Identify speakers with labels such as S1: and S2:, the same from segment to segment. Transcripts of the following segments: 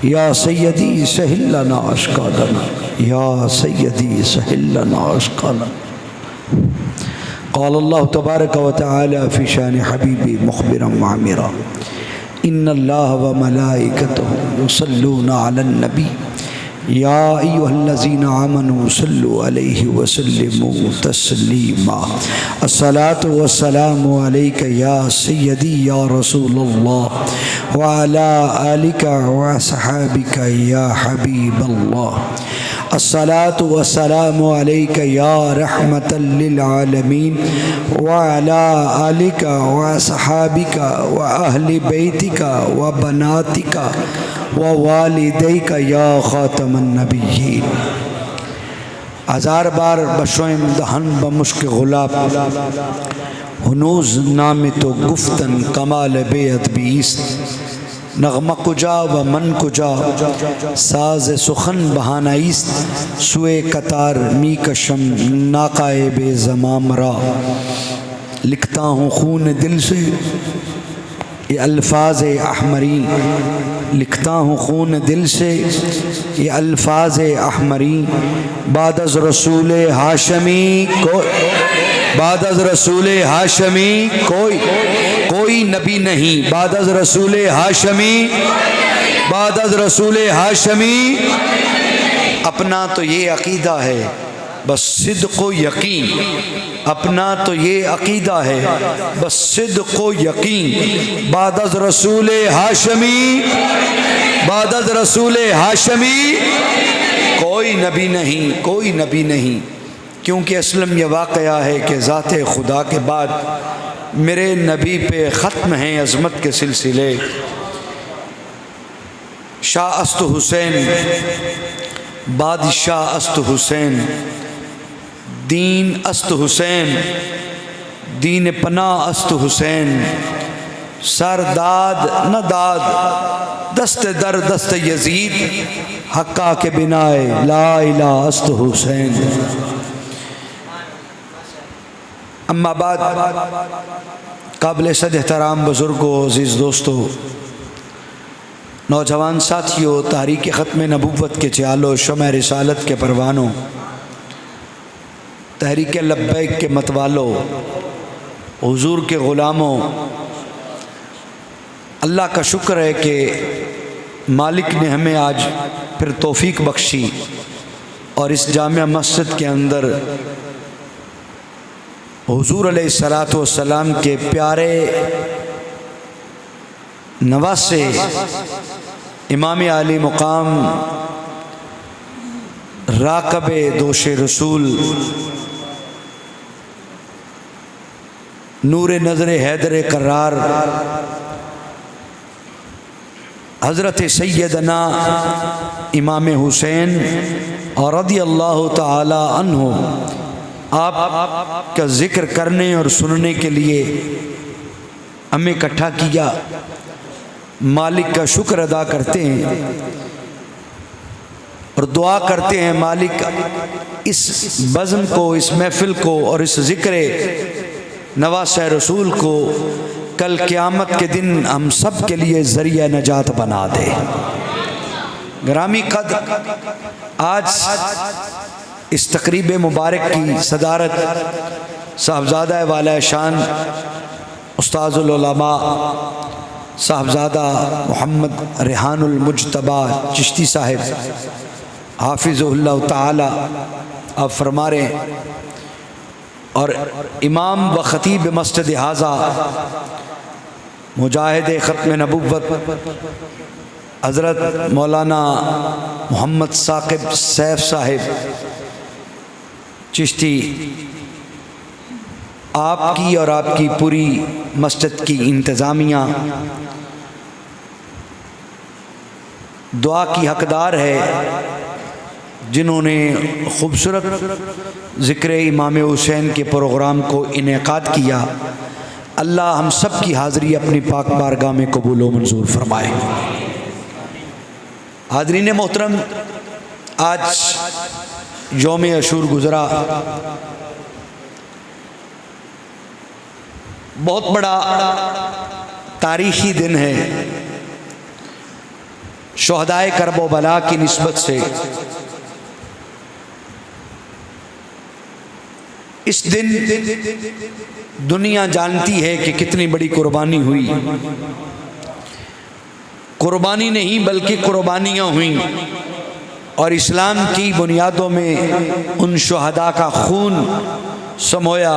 S1: या सय्यदी सहिल लना अश्कालना, या सय्यदी सहिल लना अश्कालना। क़ाल अल्लाहु तबारक व तआला फ़ी शान हबीबी मुख़बिरन व आमिरा, इन्नल्लाह व मलाइकतहु युसल्लूना अलन नबी या अय्युहल्लज़ीना आमनू सल्लु अलैहि व सल्लिमू तस्लीमा। अस्सलातु वस्सलामु अलैका या सय्यदी या रसूलल्लाह व अला आलिका व अस्हाबिका या हबीबल्लाह। अस्सलातु वस्सलामु अलैका या रहमतल लिल आलमीन व अला आलिका व अस्हाबिका व अहलि बैतिका व बनातिका व वालिदैका या खातमन नबिय्यीन। हज़ार बार बशोइम दहन बमुश्क गुलाब, हुनूज नाम तो गुफ्तन कमाल बेअदबीस्त। नग़मा कुजा व मन कुजा साज सुखन बहानाइस्त, सुए कतार मी कशम नाकाए बेज़मामरा। लिखता हूँ खून दिल से ये अल्फाज अहमरी, लिखता हूँ खून दिल से ये अल्फाज अहमरी। बादज़ रसूल हाशमी को, बादज़ रसूल हाशमी कोई नबी नहीं। बादज़ रसूल हाशमी, बादज़ रसूल हाशमी। अपना तो ये अक़ीदा है बस सिद्क़ो यकीन, अपना तो ये अक़ीदा है बस सिद्क़ो यकीन। बादज़ रसूल हाशमी, बादज़ रसूल हाशमी कोई नबी नहीं, कोई नबी नहीं। क्योंकि असलम यह वाक़या है कि ज़ाते खुदा के बाद मेरे नबी पे ख़त्म हैं अज़मत के सिलसिले। शाह अस्त हुसैन, बादशाह अस्त हुसैन, दीन अस्त हुसैन, दीन पना अस्त हुसैन। सरदाद न दाद दस्त दर दस्त यजीद, हक्का के बिनाए ला इलाहा अस्त हुसैन। अम्मा बाद काबिल सद एहतराम बुज़ुर्गों, अज़ीज़ दोस्तों, नौजवान साथियों, तहरीक ख़त्म नबुव्वत के च्यालों, शम्अ रिसालत के परवानों, तहरीक लब्बैक के मतवालों, हुज़ूर के ग़ुलामों, अल्लाह का शुक्र है कि मालिक ने हमें आज फिर तौफ़ीक बख्शी और इस जामिया मस्जिद के अंदर हुज़ूर अलैहिस्सलातु वस्सलाम के प्यारे नवासे इमाम आली मुकाम राक़बे दोशे रसूल नूर नज़र हैदर करार हज़रत सैयदना इमाम हुसैन और रज़ियल्लाहु ताला अन्हु आप का ज़िक्र करने और सुनने के लिए हमें इकट्ठा किया। मालिक का शुक्र अदा करते हैं और दुआ करते हैं मालिक इस बज़्म को, इस महफ़िल को और इस ज़िक्र नवासे रसूल को कल क़यामत के दिन हम सब के लिए ज़रिया नजात बना दे। ग्रामी कद आज इस तकरीब मुबारक की सदारत साहबज़ादा वाला शान उस्ताज़ुल उलमा साहबज़ादा मोहम्मद रेहानुल मुज्तबा चिश्ती साहिब हाफिज़ुल्लाह ताला आप फरमा रहे हैं, और इमाम व ख़तीब मस्जिद हाज़ा मुजाहिद ख़त्म नबुव्वत हज़रत मौलाना मोहम्मद साकिब सैफ साहिब चिश्ती, आपकी और आपकी पूरी मस्जिद की इंतज़ामिया दुआ की हकदार है, जिन्होंने ख़ूबसूरत ज़िक्र इमाम हुसैन के प्रोग्राम को इनेकाद किया। अल्लाह हम सब की हाज़िरी अपनी पाक बारगाह में कबूल व मंजूर फरमाए। हाज़रीन मोहतरम, आज यौम अशूर गुज़रा, बहुत बड़ा तारीख़ी दिन है। शुहदाए करबो बला की निस्बत से इस दिन दुनिया जानती है कि कितनी बड़ी कुर्बानी हुई। कुर्बानी नहीं बल्कि कुर्बानियाँ हुई और इस्लाम की बुनियादों में उन शुहदा का खून समोया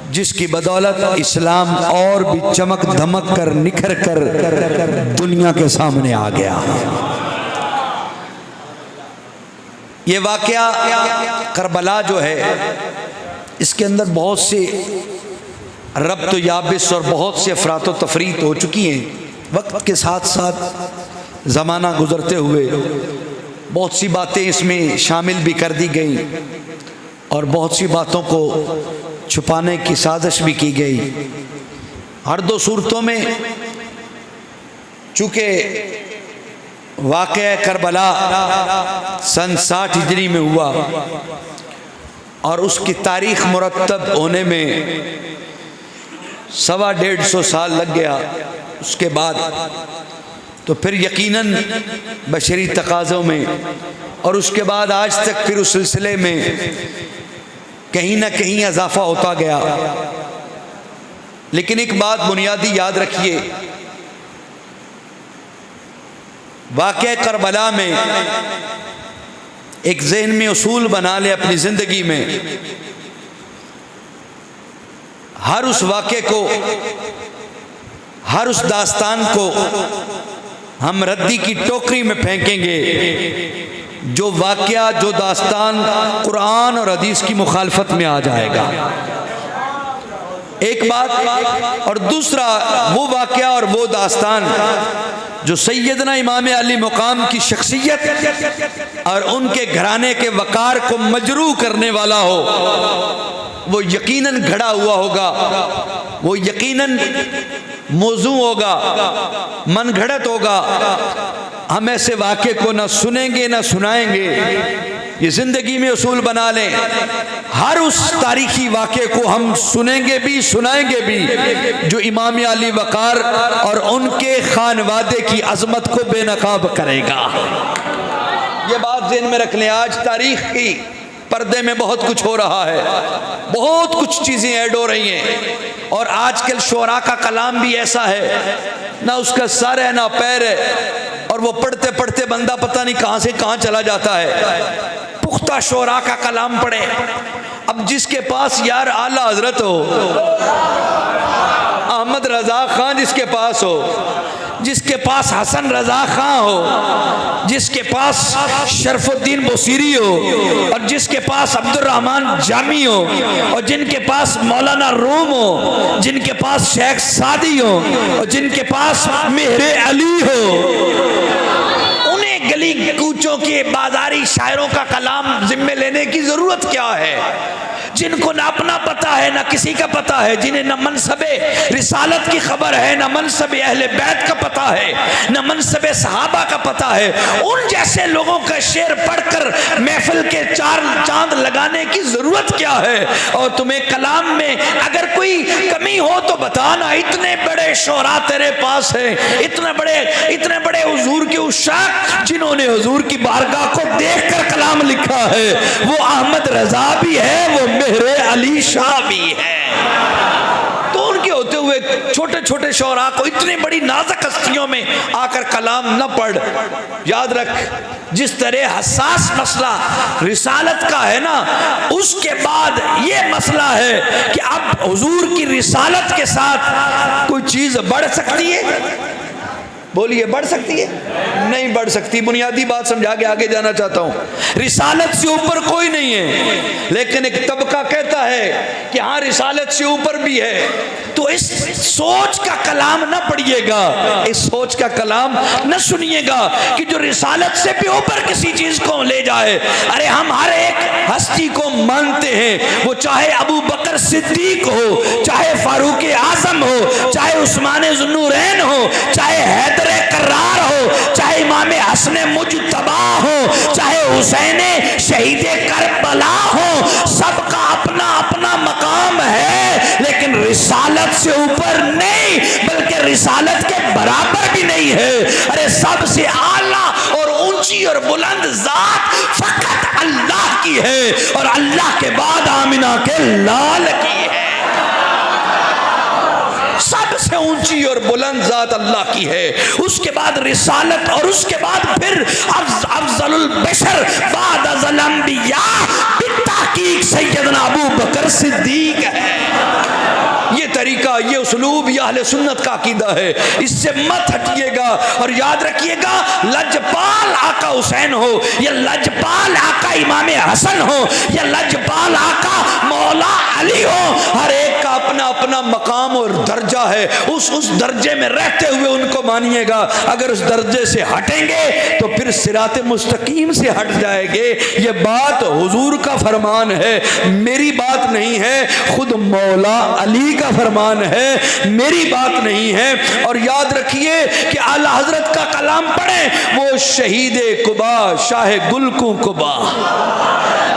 S1: जिसकी बदौलत इस्लाम और भी चमक धमक कर निखर कर दुनिया के सामने आ गया। ये वाकया करबला जो है इसके अंदर बहुत से रब्त याबिस और बहुत से अफरात व तफरीत हो चुकी हैं। वक्त के साथ साथ ज़माना गुज़रते हुए बहुत सी बातें इसमें शामिल भी कर दी गई और बहुत सी बातों को छुपाने की साजिश भी की गई। हर दो सूरतों में चूँकि वाक़या करबला सन 60 हिजरी में हुआ और उसकी तारीख़ मुरतब होने में 125 साल लग गया। उसके बाद तो फिर यकीनन बशरी तकाज़ों में और उसके बाद आज तक फिर उस सिलसिले में कहीं ना कहीं इजाफा होता गया। लेकिन एक बात बुनियादी याद रखिए, वाक़या करबला में एक ज़हन में उसूल बना ले अपनी ज़िंदगी में, हर उस वाक़े को, हर उस दास्तान को हम रद्दी की टोकरी में फेंकेंगे जो वाक़या, जो दास्तान कुरान और हदीस की मुखालफत में आ जाएगा। एक बात। और दूसरा वो वाक़या और वो दास्तान जो सैयदना इमाम अली मुकाम की शख्सियत और उनके घराने के वक़ार को मजरू करने वाला हो, वो यकीनन घड़ा हुआ होगा, वो यकीनन मौजू होगा, मनगढ़ंत होगा। हम ऐसे वाक़े को ना सुनेंगे ना सुनाएंगे। ये ज़िंदगी में उसूल बना लें, हर उस तारीख़ी वाक़े को हम सुनेंगे भी सुनाएंगे भी जो इमाम अली वक़ार और उनके खानवादे की अज़मत को बेनकाब करेगा। ये बात ज़हन में रख लें। आज तारीख़ की पर्दे में बहुत कुछ हो रहा है, बहुत कुछ चीज़ें ऐड हो रही हैं और आजकल शोरा का कलाम भी ऐसा है, ना उसका सर है ना पैर है और वो पढ़ते पढ़ते बंदा पता नहीं कहाँ से कहाँ चला जाता है। पुख्ता शोरा का कलाम पढ़े। अब जिसके पास यार आला हजरत हो, अहमद रजा खान जिसके पास हो, जिसके पास हसन रजा खां हो, जिसके पास शरफुद्दीन बुसीरी हो और जिसके पास अब्दुल रहमान जामी हो और जिनके पास मौलाना रूम हो, जिनके पास शेख सादी हो और जिनके पास मेहरे अली हो, उन्हें गली कूचों के बाजारी शायरों का कलाम जिम्मे लेने की जरूरत क्या है? जिनको ना अपना पता है ना किसी का पता है, जिन्हें न मनसबे रिसालत की खबर है, न मनसबे अहले बैत का पता है, न मनसबे सहाबा का पता है, उन जैसे लोगों का शेर पढ़कर महफिल के चार चांद लगाने की जरूरत क्या है? और तुम्हें कलाम में अगर कोई कमी हो तो बताना। इतने बड़े शोरा तेरे पास है, इतने बड़े हुजूर के उशाक जिन्होंने हुजूर की बारगाह को देखकर कलाम लिखा है, वो अहमद रजा भी है, वो मेहरे अली शाह भी है। तो उनके होते हुए छोटे छोटे शोरा को इतनी बड़ी नाजुक हस्तियों में आकर कलाम न पढ़। याद रख, जिस तरह हसास मसला रिसालत का है ना, उसके बाद ये मसला है कि अब हुजूर की रिसालत के साथ कोई चीज बढ़ सकती है? बोलिए, बढ़ सकती है? नहीं बढ़ सकती। बुनियादी बात समझा के आगे जाना चाहता हूं। रिसालत से ऊपर कोई नहीं है, लेकिन एक तबका कहता है कि हाँ रिसालत से ऊपर भी है। तो इस सोच का कलाम ना पढ़िएगा, इस सोच का कलाम न सुनिएगा कि जो रिसालत से भी ऊपर किसी चीज को ले जाए। अरे हम हर एक हस्ती को मानते हैं, वो चाहे अबू बकर सिद्दीक हो, चाहे फारूक आजम हो, चाहे उस्मान ज़ुन्नूरैन हो, चाहे हैदर करार हो, चाहे इमाम हसन मुज्तबा हो, चाहे हुसैन शहीद करबला हो, सबका अपना अपना मकाम है, लेकिन रिसालत से ऊपर नहीं, बल्कि रिसालत के बराबर भी नहीं है। अरे सबसे से आला और ऊंची और बुलंद जात फकत अल्लाह की है और अल्लाह के बाद आमिना के लाल की है। सबसे ऊंची और बुलंद जात अल्लाह की है, उसके बाद रिसालत और उसके बाद फिर अफजलुल बशर बाद अज़ल अंबिया बित्ताकीक सैयदना अबू बकर सिद्दीक है। ये तरीका, ये उसलूब, ये अहले सुन्नत का अकीदा है, इससे मत हटिएगा। और याद रखिएगा, लजपाल आका हुसैन हो या लजपाल आका इमाम हसन हो या लजपाल आका मौला अली हो, हर एक का अपना अपना मकाम और दर्जा है। उस दर्जे में रहते हुए उनको मानिएगा। अगर उस दर्जे से हटेंगे तो फिर सिराते मुस्तकीम से हट जाएंगे। ये बात हुजूर का फरमान है, मेरी बात नहीं है, खुद मौला अली का फरमान है, मेरी बात नहीं है। और याद रखिए कि आला हजरत का कलाम पढ़े, वो शहीद कुबा शाह गुलकू कुबा,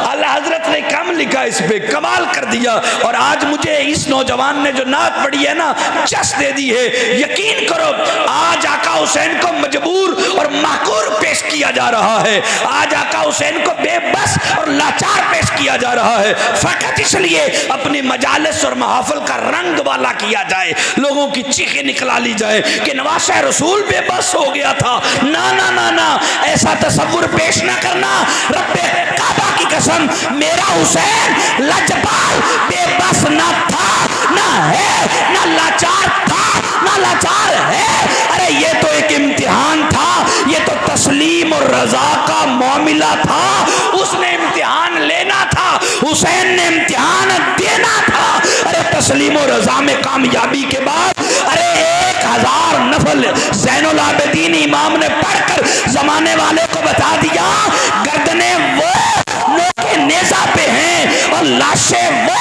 S1: आला हजरत ने कम लिखा, इस पे कमाल कर दिया। और आज मुझे इस नौजवान ने जो नात पढ़ी है ना, चस दे दी है। यकीन करो, आज आका हुसैन को मजबूर और महकूर पेश किया जा रहा है, आज आका हुसैन को बेबस और लाचार पेश किया जा रहा है, फकत इसलिए अपनी मजालिस और महफिल का रंग वाला किया जाए, लोगों की चीखें निकला ली जाए कि नवाज़ रसूल बेबस हो गया था। ना ना ना ना, ऐसा तसव्वुर पेश ना करना। रब्बे काबा की कसम, मेरा हुसैन लजपाल बेबस ना था, ना है, ना लाचार था, ना लाचार है। अरे ये तो एक इम्तिहान था, ये तो तस्लीम और रजा का मामला था। उसने इम्तिहान लेना था, हुसैन ने इम्तिहान देना था। अरे तस्लीम और रजा में कामयाबी के बाद अरे 1000 नफल ज़ैनुल आबिदीन इमाम ने पढ़कर जमाने वाले को बता दिया, गर्दने वो के नेजा पे हैं और लाशें वो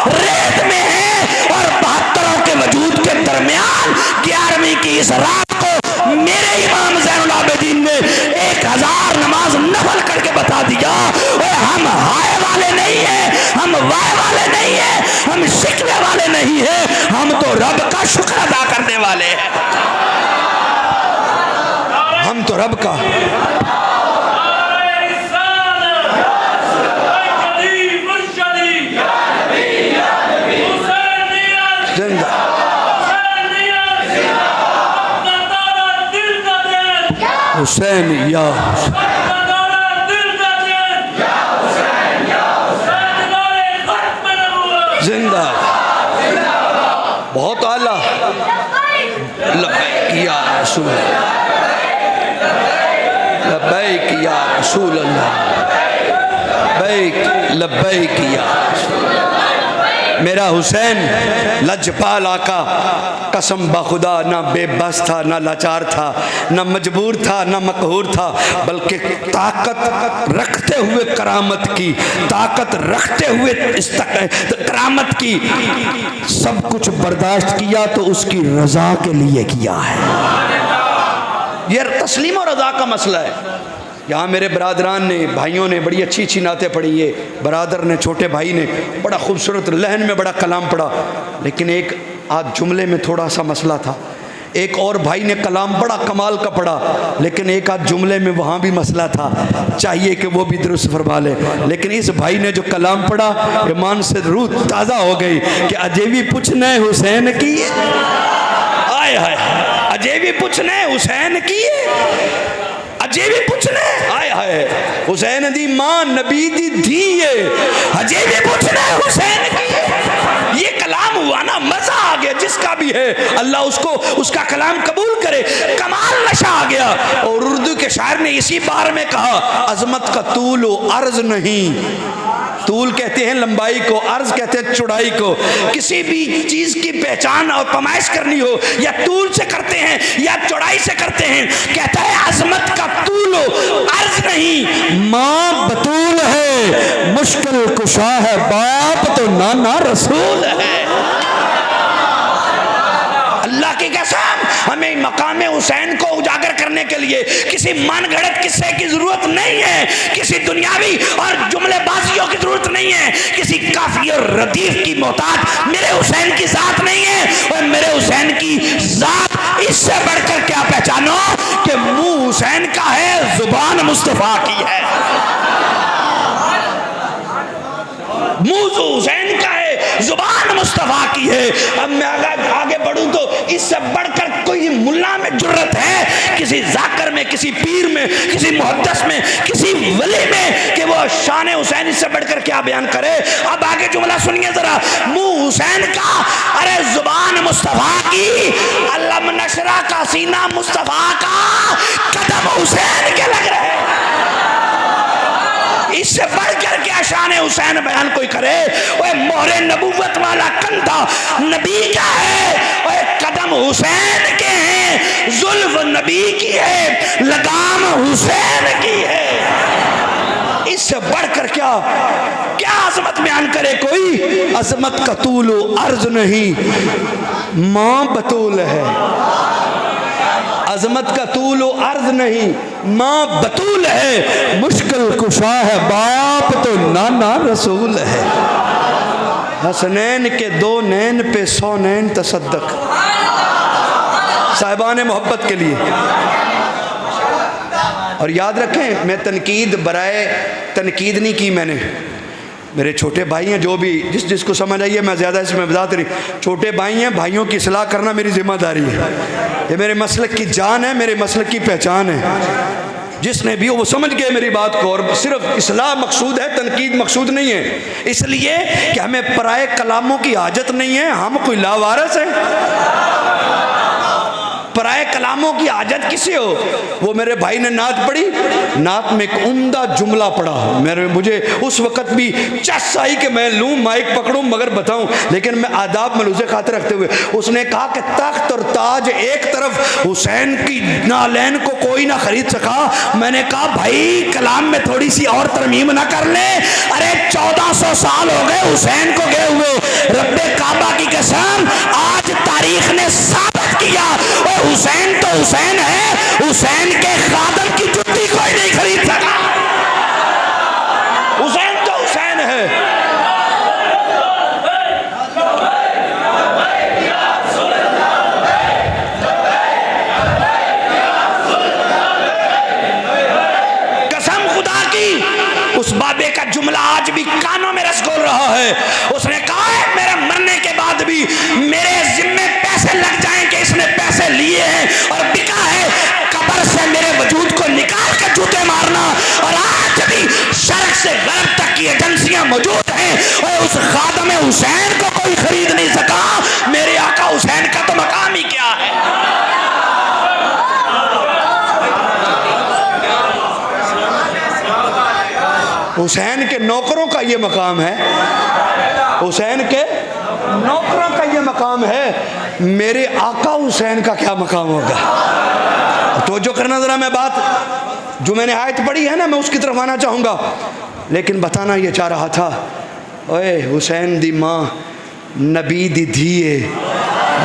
S1: रेत में हैं। और 72 के वजूद के दरमियान 11वीं की इस रात को मेरे इमाम ज़ैनुल आबिदीन ने 1000 नमाज नफल करके बता दिया, हम हाय वाले नहीं हैं, हम वाय वाले नहीं हैं, हम शिकवे वाले नहीं हैं, हम तो रब का शुक्र अदा करने वाले हैं। हम तो रब का हुसैन या जिंदा, बहुत आला। लब्बैक या रसूल, लब्बैक या रसूल अल्लाह, लब्बैक लब्बैक या मेरा हुसैन लजपाल आका, कसम बखुदा ना बेबस था, ना लाचार था, ना मजबूर था, ना मकहूर था, बल्कि ताकत रखते हुए करामत की, ताकत रखते हुए करामत की, सब कुछ बर्दाश्त किया तो उसकी रजा के लिए किया है। यह तस्लीम और रजा का मसला है। यहाँ मेरे बरादरान ने, भाइयों ने बड़ी अच्छी अच्छी नातें पढ़ी है। बरादर ने, छोटे भाई ने बड़ा खूबसूरत लहन में बड़ा कलाम पढ़ा, लेकिन एक आज जुमले में थोड़ा सा मसला था। एक और भाई ने कलाम बड़ा कमाल का पढ़ा, लेकिन एक आध जुमले में वहाँ भी मसला था, चाहिए कि वो भी दुरुस्त फरमा ले। लेकिन इस भाई ने जो कलाम पढ़ा, ईमान से रूह ताज़ा हो गई कि अजय भी पूछने हुसैन की, आए हाय, अजय भी पूछने हुसैन की, अजय भी पूछने, आए हाय, हुसैन दी मां नबी दी धी है, अजय भी पूछने हुसैन की। ये कलाम हुआ ना, मजा आ गया। जिसका भी है अल्लाह उसको उसका कलाम कबूल करे, कमाल नशा आ गया। और उर्दू के शायर ने इसी बार में कहा, अजमत का तूल अर्ज नहीं, तूल कहते हैं लंबाई को, अर्ज कहते हैं चौड़ाई को। किसी भी चीज की पहचान और पैमाइश करनी हो, या तूल से करते हैं या चौड़ाई से करते हैं। कहता है अजमत का तूल अर्ज नहीं, माँ बतूल है, मुश्किल कुशा है बाप तो नाना रसूल है। अल्लाह की कसम, हमें मकाम हुसैन को उजागर करने करने के लिए किसी मनगढ़ंत किस्से की जरूरत नहीं है, किसी दुनियावी और जुमलेबाजियों की जरूरत नहीं है, किसी काफी और रदीफ की मोहताज मेरे हुसैन की जात नहीं है। और मेरे हुसैन की जात इससे बढ़कर क्या पहचानो कि मुंह हुसैन का है, जुबान मुस्तफा की है। मुंह हुसैन का है, जुबान मुस्तफा की है। अब मैं आगे बढ़ूं तो इससे बढ़कर कोई मुल्ला में जुर्रत है किसी जाकर में, किसी पीर में, किसी मुहद्दिस में, किसी वली में कि वो शान हुसैन इससे बढ़कर क्या बयान करे। अब आगे जुमला सुनिए जरा, मुंह हुसैन का, अरे जुबान मुस्तफा की, अलम नशरा का सीना मुस्तफा का, कदम हुसैन के लग रहे। इससे बढ़कर क्या शान हुसैन बयान कोई करे। ओए मोहरे नबूवत वाला कंधा नबी का है, ओए कदम हुसैन के हैं, जुल्फ नबी की है, लगाम हुसैन की है। इससे बढ़कर क्या क्या अजमत बयान करे कोई। अजमत का तूल अर्ज नहीं, मां बतूल है। अजमत का तूल अर्ज नहीं, मां बतूल है। मुश्किल कुशा है बाप तो नाना रसूल है। हसनैन के 2 नैन पे 100 नैन तसद्दक, साहिबान मोहब्बत के लिए। और याद रखें, मैं तनकीद बराए तनकीद नहीं की मैंने। मेरे छोटे भाई हैं, जो भी जिसको समझ आई है, मैं ज़्यादा इसमें बता नहीं, छोटे भाई हैं, भाइयों की इस्लाह करना मेरी जिम्मेदारी है। ये मेरे मसलक की जान है, मेरे मसलक की पहचान है। जिसने भी वो समझ गए मेरी बात को, और सिर्फ इस्लाह मकसूद है, तनकीद मकसूद नहीं है। इसलिए कि हमें पराए कलामों की हाजत नहीं है, हम कोई लावारिस हैं। पराए कलामों की आजत किसे हो। वो मेरे भाई ने नात पढ़ी, नात में एक उम्दा जुमला पढ़ा, मुझे उस वक़्त भी चस आई कि मैं लूँ माइक पकड़ूँ मगर बताऊँ, लेकिन मैं आदाब मलूज़े खातिर रखते हुए उसने कहा कि तख्त और ताज एक तरफ, हुसैन की नालैन को कोई ना खरीद सका। मैंने कहा भाई कलाम में थोड़ी सी और तरमीम ना कर ले। अरे 1400 साल हो गए हुसैन को गए हुए, रब्बे काबा की कसम आज तारीख ने साबित किया और हुसैन तो हुसैन है, हुसैन के खादम की जुत्ती कोई नहीं खरीद सका। हुसैन तो हुसैन है। कसम खुदा की, उस बाबे का जुमला आज भी कानों में रस घोल रहा है। उसने कहा है मेरे मरने के बाद भी मेरे जिम्मे पैसे लग जाएंगे, इसने पैसे लिए हैं और बिका है, कब्र से मेरे वजूद को निकाल कर जूते मारना। और आज भी शर्क से गरब तक की एजेंसियां मौजूद हैं और उस खादम हुसैन को कोई खरीद नहीं सका। मेरे आका हुसैन का तो मकाम ही क्या है। हुसैन के नौकरों का ये मकाम है, हुसैन के नौकरों का ये मकाम है। मेरे आका हुसैन का क्या मकाम होगा। तो जो करना जरा, मैं बात जो मैंने आयत पढ़ी है ना, मैं उसकी तरफ आना चाहूँगा, लेकिन बताना ये चाह रहा था, ओए हुसैन दी माँ नबी दी धीए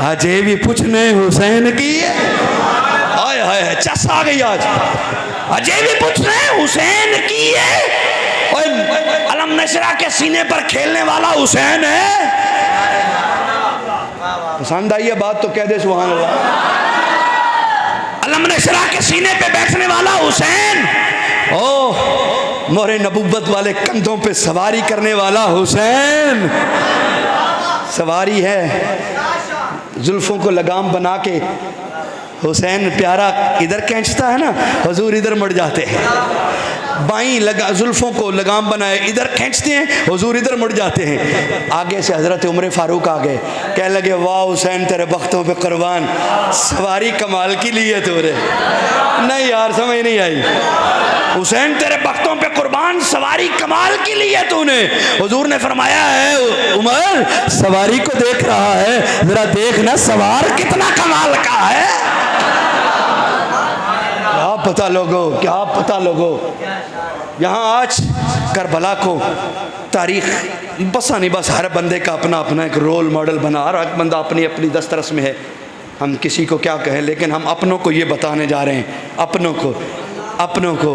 S1: अजे भी पूछने हुसैन की आय हाय चस आ गई आज। अजे भी पूछने हुसैन की है। अलम नशरा के सीने पर खेलने वाला हुसैन है। पसंद आई है बात तो कह दे सुभान अल्लाह। अलम नशरा के सीने पे बैठने वाला हुसैन, ओ मोरे नबूवत वाले कंधों पे सवारी करने वाला हुसैन। सवारी है, जुल्फों को लगाम बना के हुसैन प्यारा इधर खींचता है ना, हुजूर इधर मुड़ जाते हैं। बाई जुल्फों को लगाम बनाए इधर खींचते हैं, हुजूर इधर मुड़ जाते हैं। आगे से हजरत उमर फारूक आ गए, कहने लगे वाह हुसैन तेरे बख्तों पे कुर्बान, सवारी कमाल की ली है तूने। नहीं यार समझ नहीं आई। हुसैन तेरे बख्तों पे कुर्बान, सवारी कमाल की ली है तूने। हुजूर ने फरमाया है उमर सवारी को देख रहा है, जरा देखना सवार कितना कमाल का है। क्या पता लोगों, क्या पता लोगों, यहाँ आज करबला को तारीख बस नहीं, बस हर बंदे का अपना अपना एक रोल मॉडल बना, हर एक बंदा अपनी अपनी दस्तरस में है। हम किसी को क्या कहें, लेकिन हम अपनों को ये बताने जा रहे हैं, अपनों को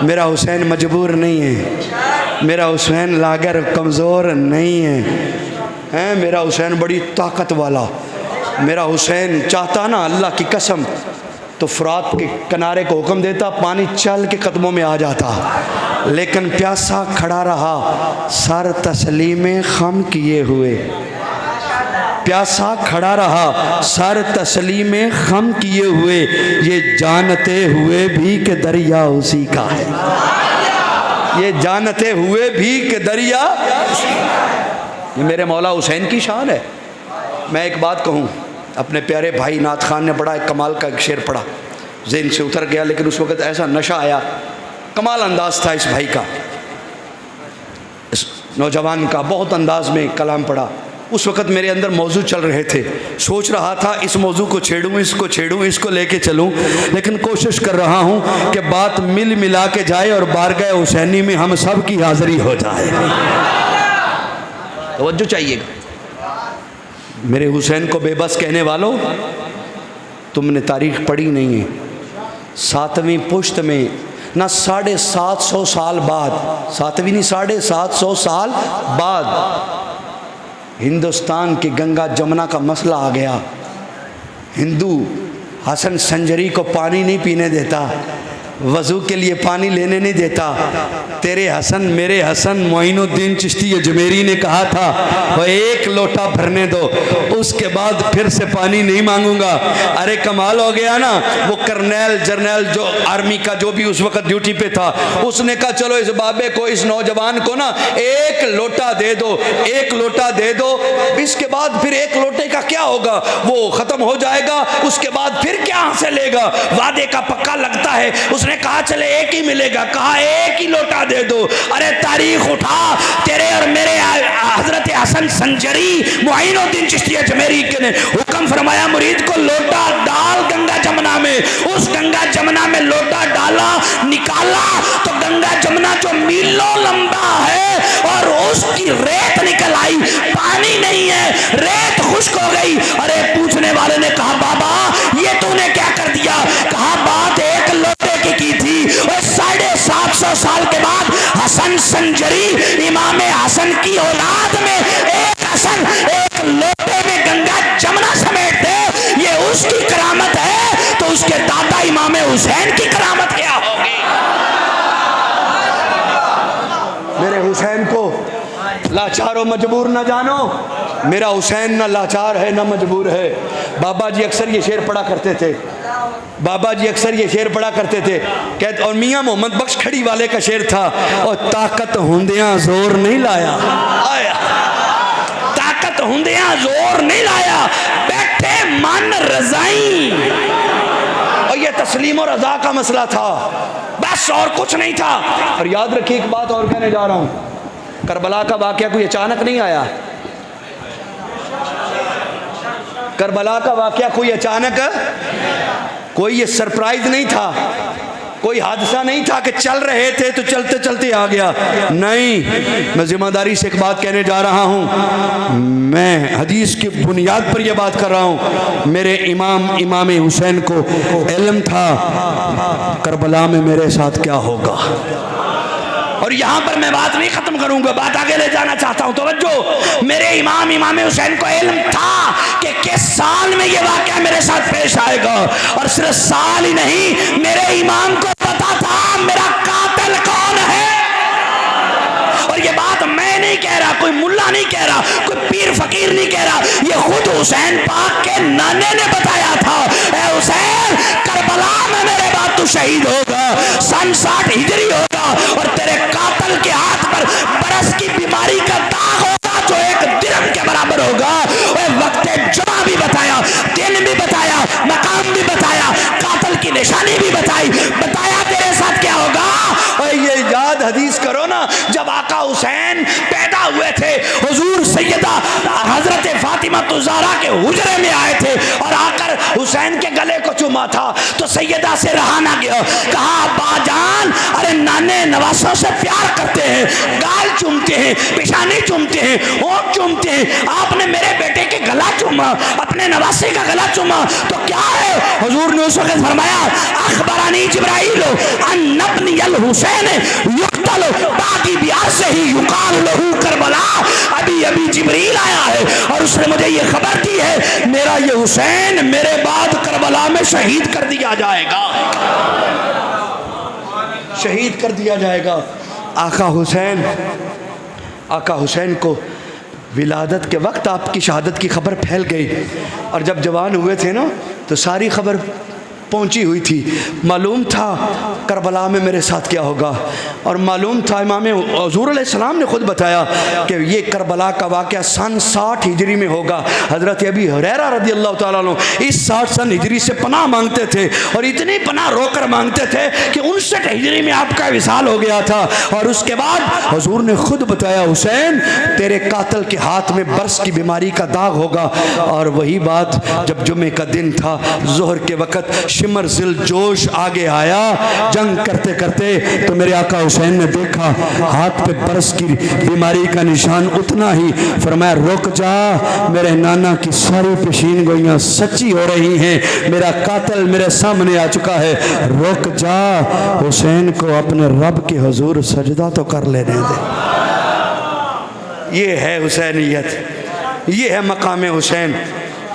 S1: मेरा हुसैन मजबूर नहीं है, मेरा हुसैन लागर कमज़ोर नहीं है, मेरा हुसैन बड़ी ताकत वाला। मेरा हुसैन चाहता ना अल्लाह की कसम तो फ़ुरात के किनारे को हुक्म देता, पानी चल के कदमों में आ जाता, लेकिन प्यासा खड़ा रहा सर तस्लीम खम किए हुए। प्यासा खड़ा रहा सर तस्लीम खम किए हुए, ये जानते हुए भी कि दरिया उसी का है, ये जानते हुए भी कि दरिया। ये मेरे मौला हुसैन की शान है। मैं एक बात कहूँ, अपने प्यारे भाई नात खान ने बड़ा एक कमाल का एक शेर पढ़ा, ज़हन से उतर गया, लेकिन उस वक़्त ऐसा नशा आया, कमाल अंदाज़ था इस भाई का, इस नौजवान का, बहुत अंदाज में कलाम पढ़ा। उस वक़्त मेरे अंदर मौजू चल रहे थे, सोच रहा था इस मौजू को छेड़ूँ, इसको छेड़ूँ, इसको लेके चलूँ, लेकिन कोशिश कर रहा हूँ कि बात मिल मिला के जाए और बारगाह हुसैनी में हम सब की हाज़िरी हो जाए। तवज्जो चाहिएगा। मेरे हुसैन को बेबस कहने वालों, तुमने तारीख़ पढ़ी नहीं है। 7वीं पुश्त में ना 750 साल बाद, 7वीं नहीं 750 साल बाद हिंदुस्तान की गंगा जमुना का मसला आ गया। हिंदू हसन संजरी को पानी नहीं पीने देता, वज़ू के लिए पानी लेने नहीं देता। तेरे हसन मेरे हसन मोइनुद्दीन चिश्ती अजमेरी ने कहा था वो एक लोटा भरने दो, उसके बाद फिर से पानी नहीं मांगूंगा। अरे कमाल हो गया ना। वो कर्नल जर्नल जो आर्मी का जो भी उस वक्त ड्यूटी पे था, उसने कहा चलो इस बाबे को, इस नौजवान को ना एक लोटा दे दो, एक लोटा दे दो, इसके बाद फिर एक लोटे का क्या होगा, वो ख़त्म हो जाएगा, उसके बाद फिर क्या हासिल लेगा, वादे का पक्का लगता है। उसने कहा चले एक ही मिलेगा, कहा एक ही लोटा दे दो। अरे तारीख उठा, तेरे और मेरे हजरत हसन संजरी मोइनुद्दीन चिश्ती अजमेरी ने हुक्म फरमाया मुरीद को लोटा डाल गंगा जमुना में। उस गंगा जमुना में लोटा डाला, निकाला तो गंगा जमुना जो मीलों लंबा है और उसकी रेत निकल आई, पानी नहीं है, रेत खुश्क हो गई। अरे पूछने वाले ने कहा बाबा ये तूने क्या कर दिया? कहा बात एक लोटे की थी। और 750 साल के बाद हसन संजरी इमाम हसन की औलाद में एक हसन एक लोटे में गंगा जमुना समेट दे, ये उसकी करामत है, तो उसके दादा इमाम हुसैन की करामत क्या होगी? मेरे हुसैन को लाचार और मजबूर न जानो। मेरा हुसैन न लाचार है न मजबूर है। बाबा जी अक्सर ये शेर पढ़ा करते थे, बाबा जी अक्सर ये शेर पढ़ा करते थे, कहते, और मियाँ मोहम्मद बख्श खड़ी वाले का शेर था, और ताकत हुंदियां जोर नहीं लाया, आया ताकत हुंदियां जोर नहीं लाया, बैठे मन रजाई। और ये तस्लीम और रजा का मसला था, बस और कुछ नहीं था। और याद रखिए एक बात और कहने जा रहा हूँ, करबला का वाकया कोई अचानक नहीं आया। करबला का वाकया कोई अचानक, कोई ये सरप्राइज नहीं था, कोई हादसा नहीं था कि चल रहे थे तो चलते चलते आ गया। नहीं, मैं जिम्मेदारी से एक बात कहने जा रहा हूँ, मैं हदीस की बुनियाद पर यह बात कर रहा हूँ। मेरे इमाम हुसैन को इल्म था करबला में मेरे साथ क्या होगा। और यहाँ पर मैं बात नहीं खत्म करूंगा, बात आगे ले जाना चाहता हूँ। तवज्जो, मेरे इमाम हुसैन को इल्म था कि किस साल में ये वाकया मेरे साथ पेश आएगा, और सिर्फ साल ही नहीं, मेरे इमाम को पता था मेरा कातिल कौन है। और ये बात मैं नहीं कह रहा, कोई मुल्ला नहीं कह रहा, कोई पीर फकीर नहीं कह रहा, ये खुद हुसैन पाक के नाने ने बताया था, ऐ हुसैन करबला में मेरे बाद तू शहीद होगा, सन 60 हिजरी होगा, और तेरे कातिल के हाथ पर बरस की बीमारी का दाग होगा जो एक दिरहम के बराबर होगा। और वक्त जुमा भी बताया, दिन भी बताया, मकाम भी बताया, कातिल की निशानी भी बताया तेरे साथ क्या होगा। और ये याद हदीस करो ना, जब आका हुसैन पैदा हुए थे, हुजूर सैयदा हजरत फातिमा ज़हरा के हुजरे में आए थे और आकर हुसैन के गले को चूमा था, तो सैयदा से रहा ना गया, कहा बाजान अरे नाने नवासों से प्यार करते हैं, गाल चूमते हैं, पेशानी चूमते हैं, होंठ चूमते हैं। आपने मेरे बेटे के गला चूमा, अपने नवासे का गला चूमा, तो क्या है? हुजूर ने उस वक्त फरमाया अखबरानी जिब्राइल अन्नब्नी अल हुसैन युक्तल बाकी बियाह से ही युकाल लहू करबला। अभी अभी जिब्रील आया है और उसने मुझे ये खबर दी है मेरा ये हुसैन मेरे बाद करबला में शहीद कर दिया जाएगा, शहीद कर दिया जाएगा। आका हुसैन को विलादत के वक्त आपकी शहादत की खबर फैल गई और जब जवान हुए थे ना तो सारी खबर पहुंची हुई थी। मालूम था करबला में मेरे साथ क्या होगा और मालूम था, इमाम हुजूर अलैहिस्सलाम ने खुद बताया कि ये करबला का वाक़या सन 60 हिजरी में होगा। हज़रत अबी हुरैरा रज़ी अल्लाह तआला अन्हु इस 60 सन हिजरी से पनाह मांगते थे और इतनी पनाह रोकर मांगते थे कि 59 हिजरी में आपका विसाल हो गया था। और उसके बाद हुजूर ने खुद बताया हुसैन तेरे कातिल के हाथ में बर्स की बीमारी का दाग होगा। और वही बात जब जुमे का दिन था, ज़ोहर के वक़्त शिमर जिल जोश आगे आया जंग करते करते तो मेरे आका हुसैन ने देखा हाथ पे बरस की बीमारी का निशान उतना ही। फरमाया रुक जा, मेरे नाना की सारी पेशीन गोइयां सच्ची हो रही हैं, मेरा कातिल मेरे सामने आ चुका है, रुक जा, हुसैन को अपने रब के हुजूर सजदा तो कर लेने दे। ये है हुसैनियत, ये है मकाम हुसैन,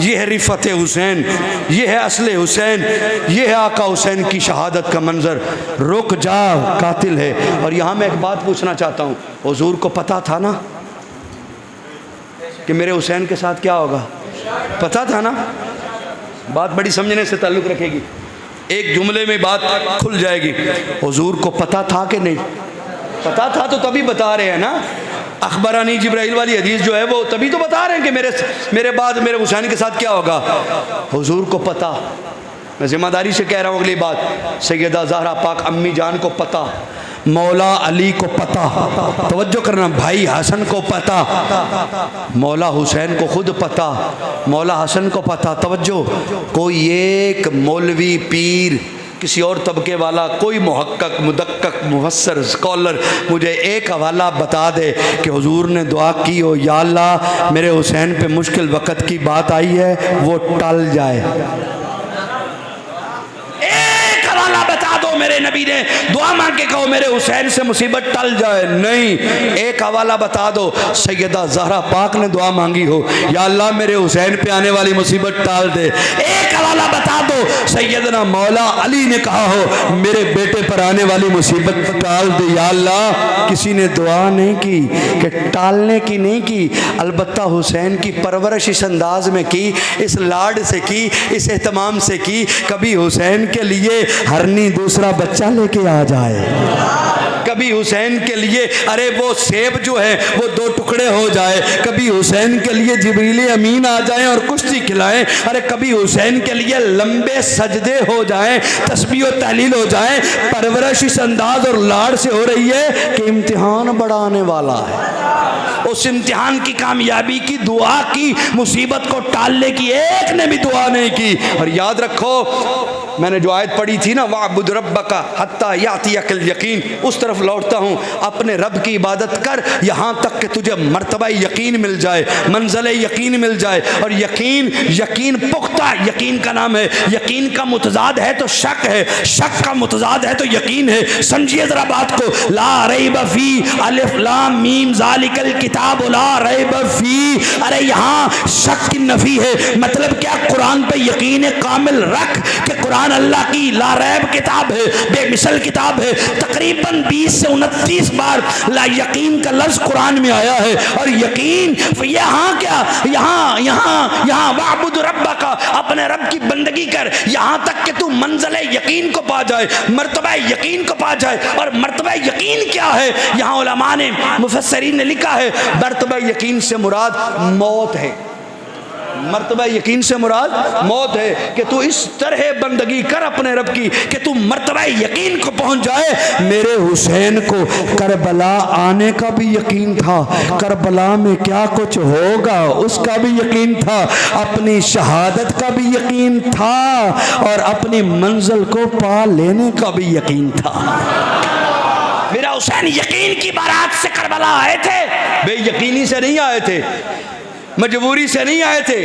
S1: ये है रिफ़त हुसैन, ये है असले हुसैन, ये है आका हुसैन की शहादत का मंजर। रुक जा, कातिल है। और यहाँ मैं एक बात पूछना चाहता हूँ, हुजूर को पता था ना कि मेरे हुसैन के साथ क्या होगा? पता था ना? बात बड़ी समझने से ताल्लुक़ रखेगी, एक जुमले में बात खुल जाएगी। हुजूर को पता था कि नहीं? पता था तो तभी बता रहे हैं ना। अखबरानी जिब्राइल वाली हदीस जो है वो तभी तो बता रहे हैं कि मेरे बाद मेरे हुसैन के साथ क्या होगा। हुजूर को पता, मैं ज़िम्मेदारी से कह रहा हूँ अगली बात, सैयदा ज़हरा पाक अम्मी जान को पता, मौला अली को पता, तवज्जो करना, भाई हसन को पता, मौला हुसैन को खुद पता, मौला हसन को पता। तवज्जो, कोई एक मौलवी पीर किसी और तबके वाला कोई मुहक्कक मुदक्कक मुफस्सर स्कॉलर मुझे एक हवाला बता दे कि हुजूर ने दुआ की हो या अल्लाह मेरे हुसैन पे मुश्किल वक़्त की बात आई है वो टल जाए। एक हवाला बता दो मेरे नबी ने दुआ मांग के कहो मेरे हुसैन से मुसीबत टल जाए। नहीं, एक हवाला बता दो सैयदा ज़हरा पाक ने दुआ मांगी हो या अल्लाह मेरे हुसैन पे आने वाली मुसीबत टाल दे। एक हवाला बता दो सैयदना मौला अली ने कहा हो मेरे बेटे पर आने वाली मुसीबत टाल दे या अल्लाह। किसी ने दुआ नहीं की कि टालने की नहीं की, अलबत्ता हुसैन की परवरिश इस अंदाज में की, इस लाड से की, इस एहतमाम से की, कभी हुसैन के लिए हरनी दूसरा बच्चा लेके आ जाए, कभी हुसैन के लिए अरे वो सेब जो है वो 2 टुकड़े हो जाए, कभी हुसैन के लिए जिब्रील अमीन आ जाए और कुश्ती खिलाएं, अरे कभी हुसैन के लिए लंबे सजदे हो जाएं, तस्बीह और तहलील हो जाए। परवरिश इस अंदाज और लाड़ से हो रही है कि इम्तिहान बड़ा आने वाला है। उस इम्तिहान की कामयाबी की दुआ की, मुसीबत को टालने की एक ने भी दुआ नहीं की। और याद रखो मैंने जो आयत पढ़ी थी ना, वाबुद रब्बका हत्ता यातियकल यकीन, उस तरफ लौटता हूँ, अपने रब की इबादत कर यहाँ तक कि तुझे मर्तबा यकीन मिल जाए, मंज़िल यकीन मिल जाए। और यकीन, यकीन पुख्ता यकीन का नाम है। यकीन का मुतजाद है तो शक है, शक का मुतजाद है तो यकीन है। समझिए ज़रा बात को, ला रैब फी अलिफ लाम मीम ज़ालिकल किताब ला रैब फी, अरे यहाँ शक की नफ़ी है। मतलब क्या? कुरान पे यकीन कामिल रख कि कुरान अल्लाह की ला रैब किताब है, बेमिसल किताब है। तकरीबन 20 से 29 बार ला यकीन का लफ्ज़ कुरान में आया है। और यकीन यहाँ क्या, यहाँ वाबुद रब्बका, अपने रब की बंदगी कर यहाँ तक कि तू मंज़िल यकीन को पा जाए, मर्तबा यकीन को पा जाए। और मर्तबा यकीन क्या है? यहाँ उलमा ने, मुफस्सरीन ने लिखा है मर्तबा यकीन से मुराद मौत है। मर्तबा यकीन से मुराद मौत है कि तू इस तरह बंदगी कर अपने रब की कि तू मर्तबा यकीन को पहुंच जाए। मेरे हुसैन को करबला आने का भी यकीन था, करबला में क्या कुछ होगा उसका भी यकीन था, अपनी शहादत का भी यकीन था और अपनी मंजिल को पा लेने का भी यकीन था। मेरा हुसैन यकीन की बारात से करबला आए थे, बेयकीनी से नहीं आए थे, मजबूरी से नहीं आए थे,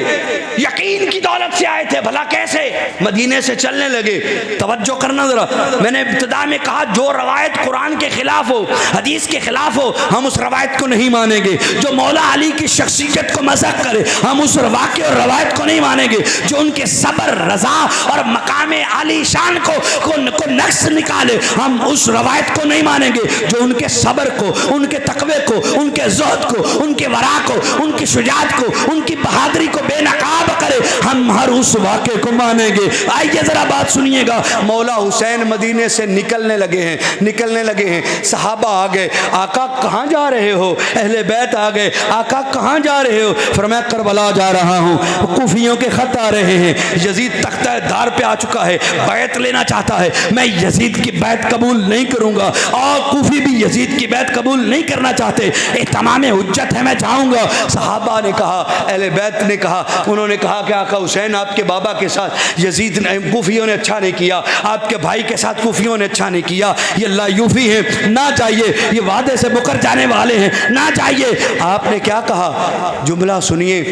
S1: यकीन की दौलत से आए थे। भला कैसे? मदीने से चलने लगे। तवज्जो करना जरा, मैंने इब्तिदा में कहा जो रवायत कुरान के खिलाफ हो, हदीस के खिलाफ हो, हम उस रवायत को नहीं मानेंगे। जो मौला अली की शख्सियत को मज़ाक करे, हम उस वाक़े और रवायत को नहीं मानेंगे। जो उनके सब्र, रज़ा और मकाम आली शान को नक्स निकाले, हम उस रवायत को नहीं मानेंगे। जो उनके सब्र को, उनके तकवे को, उनके ज़ुहद को, उनके वरा को, उनकी शुजाअत को, उनकी बहादुरी को बेनकाब करे, हम हर उस वाक़े को मानेंगे। आइए जरा बात सुनिएगा। मौला हुसैन मदीने से निकलने लगे हैं। सहाबा आ गए, आका कहाँ जा रहे हो? अहले बैत आ गए, आका कहाँ जा रहे हो? फरमाया करबला जा रहा हूँ। कूफियों के खत आ रहे हैं, यजीद तख्ता दार पे आ चुका है, बैत लेना चाहता है। मैं यजीद की बैत कबूल नहीं करूँगा और कूफी भी यजीद की बैत कबूल नहीं करना चाहते। तमाम हुज्जत है, मैं जाऊँगा। सहाबा ने कहा, अहले बैत ने कहा, उन्होंने कहा कि आका हुसैन आपके बाबा के साथ यजीद ने, कूफियों ने अच्छा नहीं किया, आपके भाई के साथ कूफियों ने अच्छा नहीं किया, ये लायूफी हैं, ना जाइए, ये वादे से मुकर जाने वाले हैं, ना जाइए। आपने क्या कहा? जुमला सुनिए,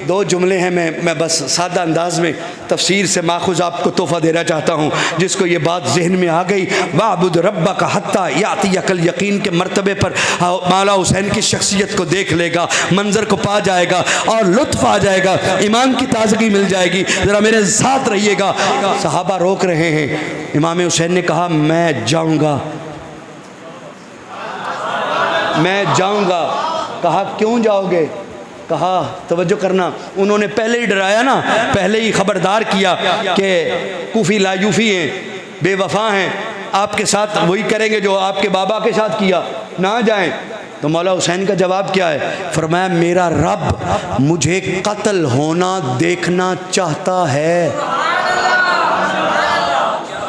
S1: 2 जुमले हैं, मैं बस सादा अंदाज में तफसीर से माखुज आपको तोहफा देना चाहता हूँ। जिसको ये बात जहन में आ गई, वाबुद रब्बा का हत्ता याती यकल यकीन के मर्तबे पर मौला हुसैन की शख्सियत को देख लेगा, मंजर को पा जाएगा और लुत्फ आ जाएगा, ईमान की ताजगी मिल जाएगी। ज़रा मेरे साथ रहिएगा। सहाबा रोक रहे हैं। इमाम हुसैन ने कहा मैं जाऊंगा। कहा क्यों जाओगे? कहा तवज्जो करना, उन्होंने पहले ही डराया ना, पहले ही खबरदार किया कि कूफी लायूफी हैं, बेवफा हैं, आपके साथ वही करेंगे जो आपके बाबा के साथ किया, ना जाएं। तो मौला हुसैन का जवाब क्या है? फरमाया मेरा रब मुझे कत्ल होना देखना चाहता है।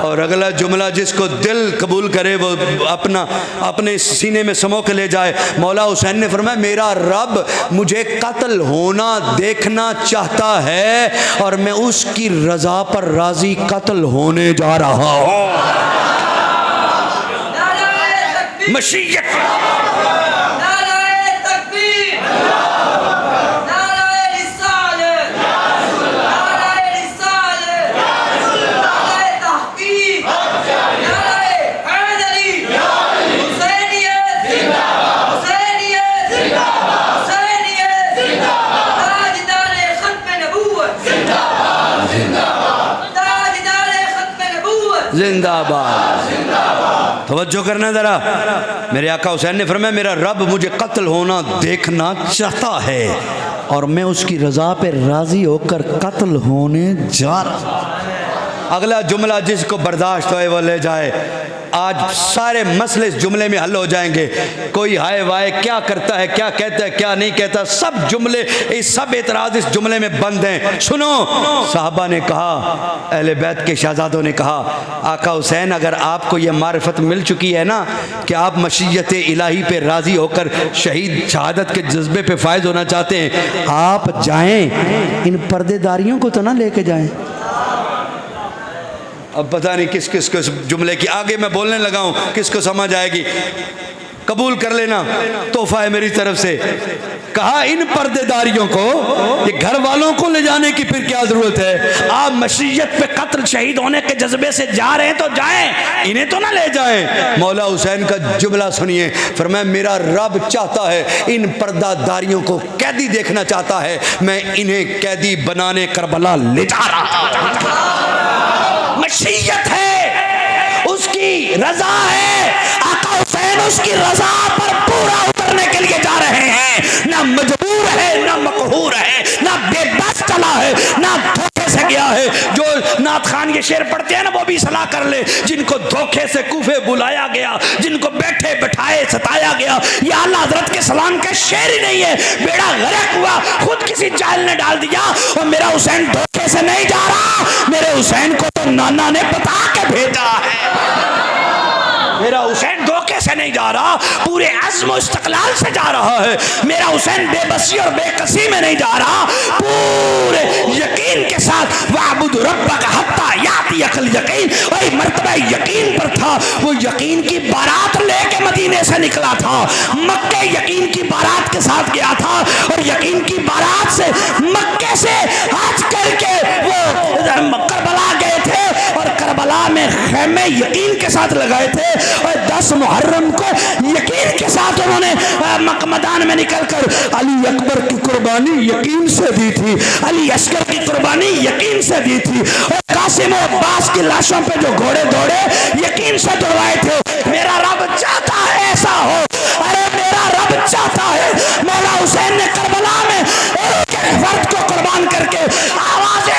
S1: और अगला जुमला जिसको दिल कबूल करे वो अपने सीने में समो के ले जाए। मौला हुसैन ने फरमाया मेरा रब मुझे कत्ल होना देखना चाहता है और मैं उसकी रज़ा पर राज़ी कत्ल होने जा रहा हूँ। मशीयत जिंदाबाद। तवज्जो करना ज़रा, मेरे आका हुसैन ने फरमाया मेरा रब मुझे कत्ल होना देखना चाहता है और मैं उसकी रज़ा पे राज़ी होकर कत्ल होने जा रहा। अगला जुमला जिसको बर्दाश्त होए वो ले जाए। आज सारे मसले इस जुमले में हल हो जाएंगे। कोई हाय वाय क्या करता है, क्या कहता है, क्या नहीं कहता, सब जुमले, सब एतराज़ इस जुमले में बंद हैं। सुनो, साहबा ने कहा, अहले बैत के शहजादों ने कहा, आका हुसैन अगर आपको यह मारिफत मिल चुकी है ना कि आप मशीयत इलाही पे राज़ी होकर शहीद शहादत के जज्बे पे फायज होना चाहते हैं, आप जाएं, इन पर्देदारियों को तो ना लेके जाएं। अब पता नहीं किस किस को जुमले की आगे मैं बोलने लगा हूँ किसको समझ आएगी। कबूल कर लेना, तोहफा है मेरी तरफ से। कहा इन पर्देदारियों को, ये घर वालों को ले जाने की फिर क्या जरूरत है? आप मशीयत पे कत्ल शहीद होने के जज्बे से जा रहे हैं तो जाएं, इन्हें तो ना ले जाएं। मौला हुसैन का जुमला सुनिए, फरमाया मेरा रब चाहता है, इन पर्दादारियों को कैदी देखना चाहता है, मैं इन्हें कैदी बनाने करबला ले जा रहा। मशीयत है, उसकी रजा है, आका हुसैन उसकी रजा पर पूरा उतरने के लिए जा रहे हैं। ना मजबूर है, ना मकहूर है, ना बेबस चला है, ना धोखे से गया है। जो नाथ खान ये शेर पढ़ते हैं ना वो भी सलाह कर ले, जिनको धोखे से कूफे बुलाया गया, जिनको बैठे बैठाए सताया गया, ये आला हजरत के सलाम का शेर ही नहीं है। बेड़ा गर्क हुआ, खुद किसी जाल ने डाल दिया और मेरा हुसैन धोखे से नहीं जा रहा, मेरे हुसैन को तो नाना ने बता के भेजा है। मेरा हुसैन धोखे से नहीं जा रहा, पूरे अज़्म इस्तक़लाल से जा रहा है। मेरा हुसैन बेबसी और बेकसी में नहीं जा रहा, पूरे यकीन के साथ वाबुद रब्बक हत्ता यातियकल यकीन, वही मर्तबा यकीन पर था। वो यकीन की बारात लेके मदीने से निकला था, मक्के यकीन की बारात के साथ गया था और यकीन की बारात से मक्के से हज करके वो करबला गए थे और करबला में खेमे यकीन के साथ लगाए थे और 10 मुहर्रम को यकीन के साथ उन्होंने मैदान में निकलकर अली अकबर की कुर्बानी यकीन से दी थी, अली अस्कर की कुर्बानी यकीन से दी थी और कासिम और अब्बास की लाशों पे जो घोड़े दौड़े यकीन से दौड़ाए थे। मेरा रब चाहता है ऐसा हो, अरे मेरा रब चाहता है। मौला हुसैन ने करबला में एक फर्द को कुर्बान करके आवाज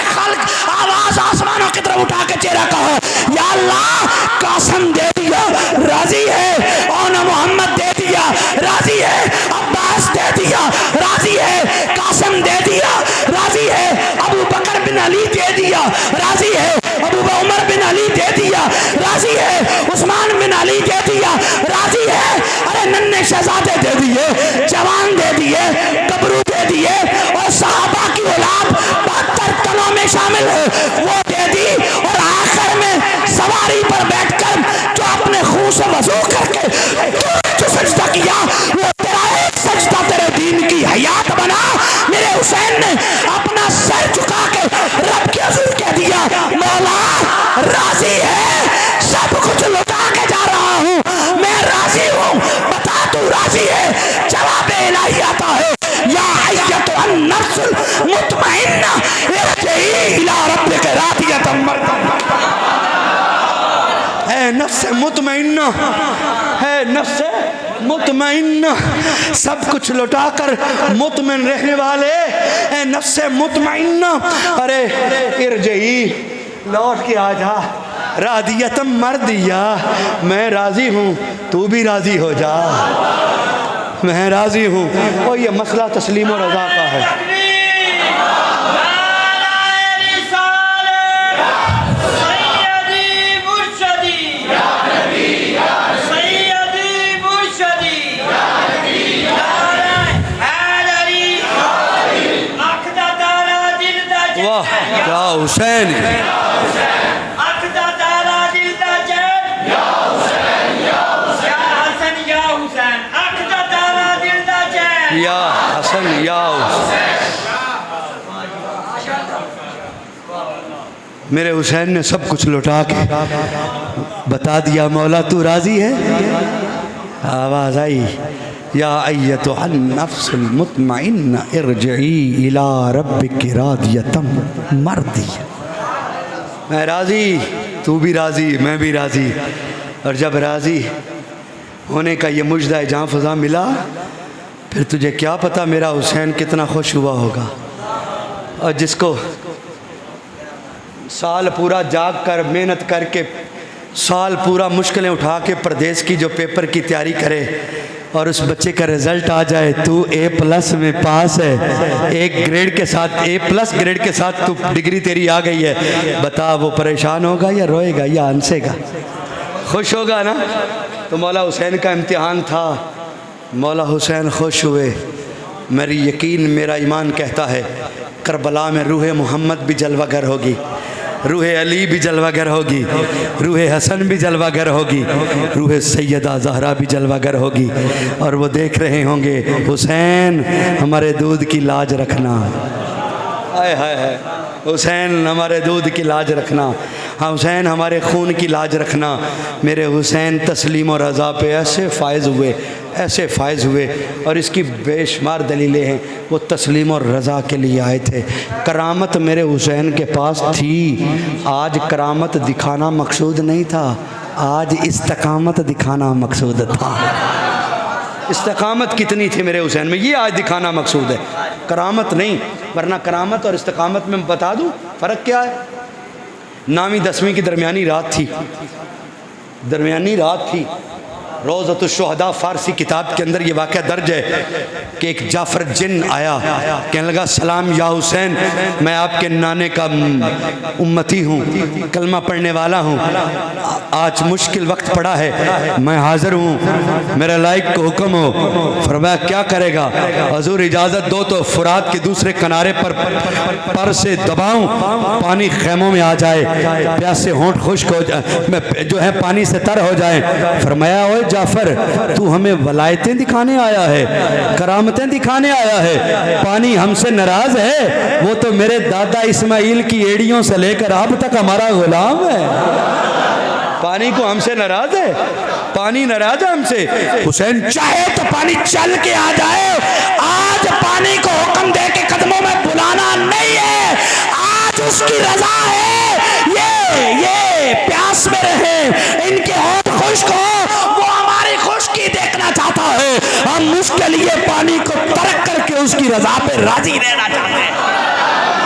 S1: आसमानों की तरफ उठा के चेहरा कहा, या अल्लाह कासिम दे दिया राजी है, और मोहम्मद दे दिया राजी है, अब्बास दे दिया राजी है, कासिम दे दिया राजी है, अबू बकर बिन अली दे दिया राजी है, अबू उमर बिन अली दे दिया राजी है, उस्मान बिन अली दे दिया राजी है। अरे नन्हे शहजादे दे दिए, जवान दे दिए, गबरू दे दिए और सहाबा की औलाद 72 तनों में शामिल है वो दे दी। और आखिर में सवारी पर बैठकर जो अपने खून से वजू करके जो सजदा किया वो तेरा एक सजदा तेरे दीन की हयात बना। मेरे हुसैन ने अपना सर झुका के रब के हुजूर कह दिया, मौला राजी है, सब कुछ लुटा के जा रहा हूँ, मैं राजी हूँ, बता तू राजी है। जवाब इलाही आता है, या अय्यतुहन नफ्सुल मुतमइन्ना इरजिई इला रब्बिक रादियतम मर्दिया। है नफ्स मुतमइन्ना, है नफ्स मुतमइन्ना, सब कुछ लुटा कर मुतमिन रहने वाले है नफ्स मुतमइन्ना। अरे इरजिई, लौट के आ जा, रादियतम मर्दिया, मैं राजी हूँ, तू भी राजी हो जा, मैं राजी हूँ। और ये मसला तस्लीम और रज़ा का है। वाह क्या हुसैन, या हसन या मेरे हुसैन ने सब कुछ लुटा के बता दिया, मौला तू राजी है। आवाज आई, या अय्यतुहन नफ्सुल मुतमइन्ना इरजिई इला रब्बिक रादियतम मर्दिया। मैं राजी, तू भी राजी, मैं भी राजी। और जब राजी होने का ये मुजदा जहाँ फजा मिला, फिर तुझे क्या पता मेरा हुसैन कितना खुश हुआ होगा। और जिसको साल पूरा जाग कर मेहनत करके साल पूरा मुश्किलें उठा के प्रदेश की जो पेपर की तैयारी करे और उस बच्चे का रिज़ल्ट आ जाए, तू A+ में पास है, एक ग्रेड के साथ A+ ग्रेड के साथ तू डिग्री तेरी आ गई है, बता वो परेशान होगा या रोएगा या हंसेगा? खुश होगा ना। तो मौला हुसैन का इम्तिहान था, मौला हुसैन खुश हुए। मेरी यकीन, मेरा ईमान कहता है करबला में रूह मोहम्मद भी जलवागर होगी, रूह अली भी जलवागर होगी, रूह हसन भी जलवागर होगी, रूह सैयदा ज़हरा भी जलवागर होगी। और वो देख रहे होंगे, हुसैन हमारे दूध की लाज रखना, हाय हाय हाय, हुसैन हमारे दूध की लाज रखना, हाँ हुसैन हमारे खून की लाज रखना। मेरे हुसैन तस्लीम और रज़ा पे ऐसे फ़ायज़ हुए, ऐसे फ़ायज़ हुए, और इसकी बेशुमार दलीलें हैं। वो तस्लीम और रज़ा के लिए आए थे। करामत मेरे हुसैन के पास थी। आज करामत दिखाना मकसूद नहीं था, आज इस्तकामत दिखाना मकसूद था। इस्तकामत कितनी थी मेरे हुसैन में, ये आज दिखाना मकसूद है, करामत नहीं। वरना करामत और इस्तकामत में बता दूँ फ़र्क क्या है। 9वीं 10वीं की दरमियानी रात थी, दरमियानी रात थी, रोज़तुश्शुहदा फ़ारसी किताब के अंदर ये वाक़या दर्ज है कि एक जाफ़र जिन आया, कहने लगा सलाम या हुसैन, मैं आपके नाने का उम्मती हूँ, कलमा पढ़ने वाला हूँ, आज मुश्किल वक्त पड़ा है, मैं हाज़िर हूँ, मेरे लायक को हुक्म हो। फरमाया क्या करेगा? हजूर इजाज़त दो तो फुरात के दूसरे किनारे पर से दबाऊं, पानी खैमों में आ जाए, प्यास से होंठ खुश्क हो जाए, जो है पानी से तर हो जाए। फरमाया ओए जाफर, तू हमें वलायतें दिखाने आया है, करामतें दिखाने आया है, पानी हमसे नाराज है? वो तो मेरे दादा इस्माइल की एड़ियों से लेकर अब तक हमारा गुलाम है। पानी को हमसे नाराज है? पानी नाराज है हमसे? हुसैन चाहे तो पानी चल के आ जाए, आज पानी को हुक्म दे के कदमों में बुलाना नहीं है, आज उसकी रजा है। ये प्यास में रहे, इनके होंठ खुश्क हो, वो हमारी खुश्की देखना चाहता है, हम उसके लिए पानी को तर्क करके उसकी रजा पे राजी रहना चाहते हैं।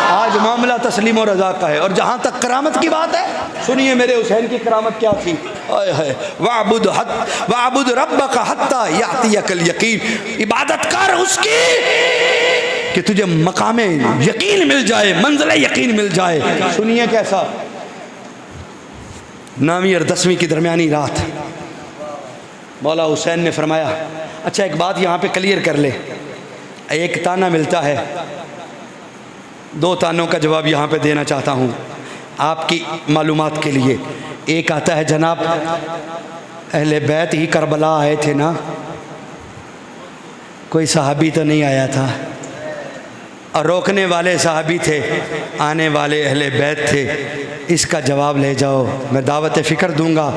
S1: आज मामला तस्लीम और रजा का है। और जहाँ तक करामत की बात है, सुनिए मेरे हुसैन की करामत क्या थी। वाबुद रब्बका हत्ता यातियकल यकीन, इबादत कर उसकी कि तुझे मकामे यकीन मिल जाए, मंज़िले यकीन मिल जाए। सुनिए कैसा, 9वीं और 10वीं की दरमियानी रात मौला हुसैन ने फरमाया, अच्छा एक बात यहाँ पे क्लियर कर ले, एक ताना मिलता है, 2 तानों का जवाब यहाँ पे देना चाहता हूँ आपकी मालूमात के लिए। एक आता है जनाब अहले बैत ही करबला आए थे ना, कोई सहाबी तो नहीं आया था, और रोकने वाले सहाबी थे, आने वाले अहले बैत थे। इसका जवाब ले जाओ, मैं दावत फ़िक्र दूंगा।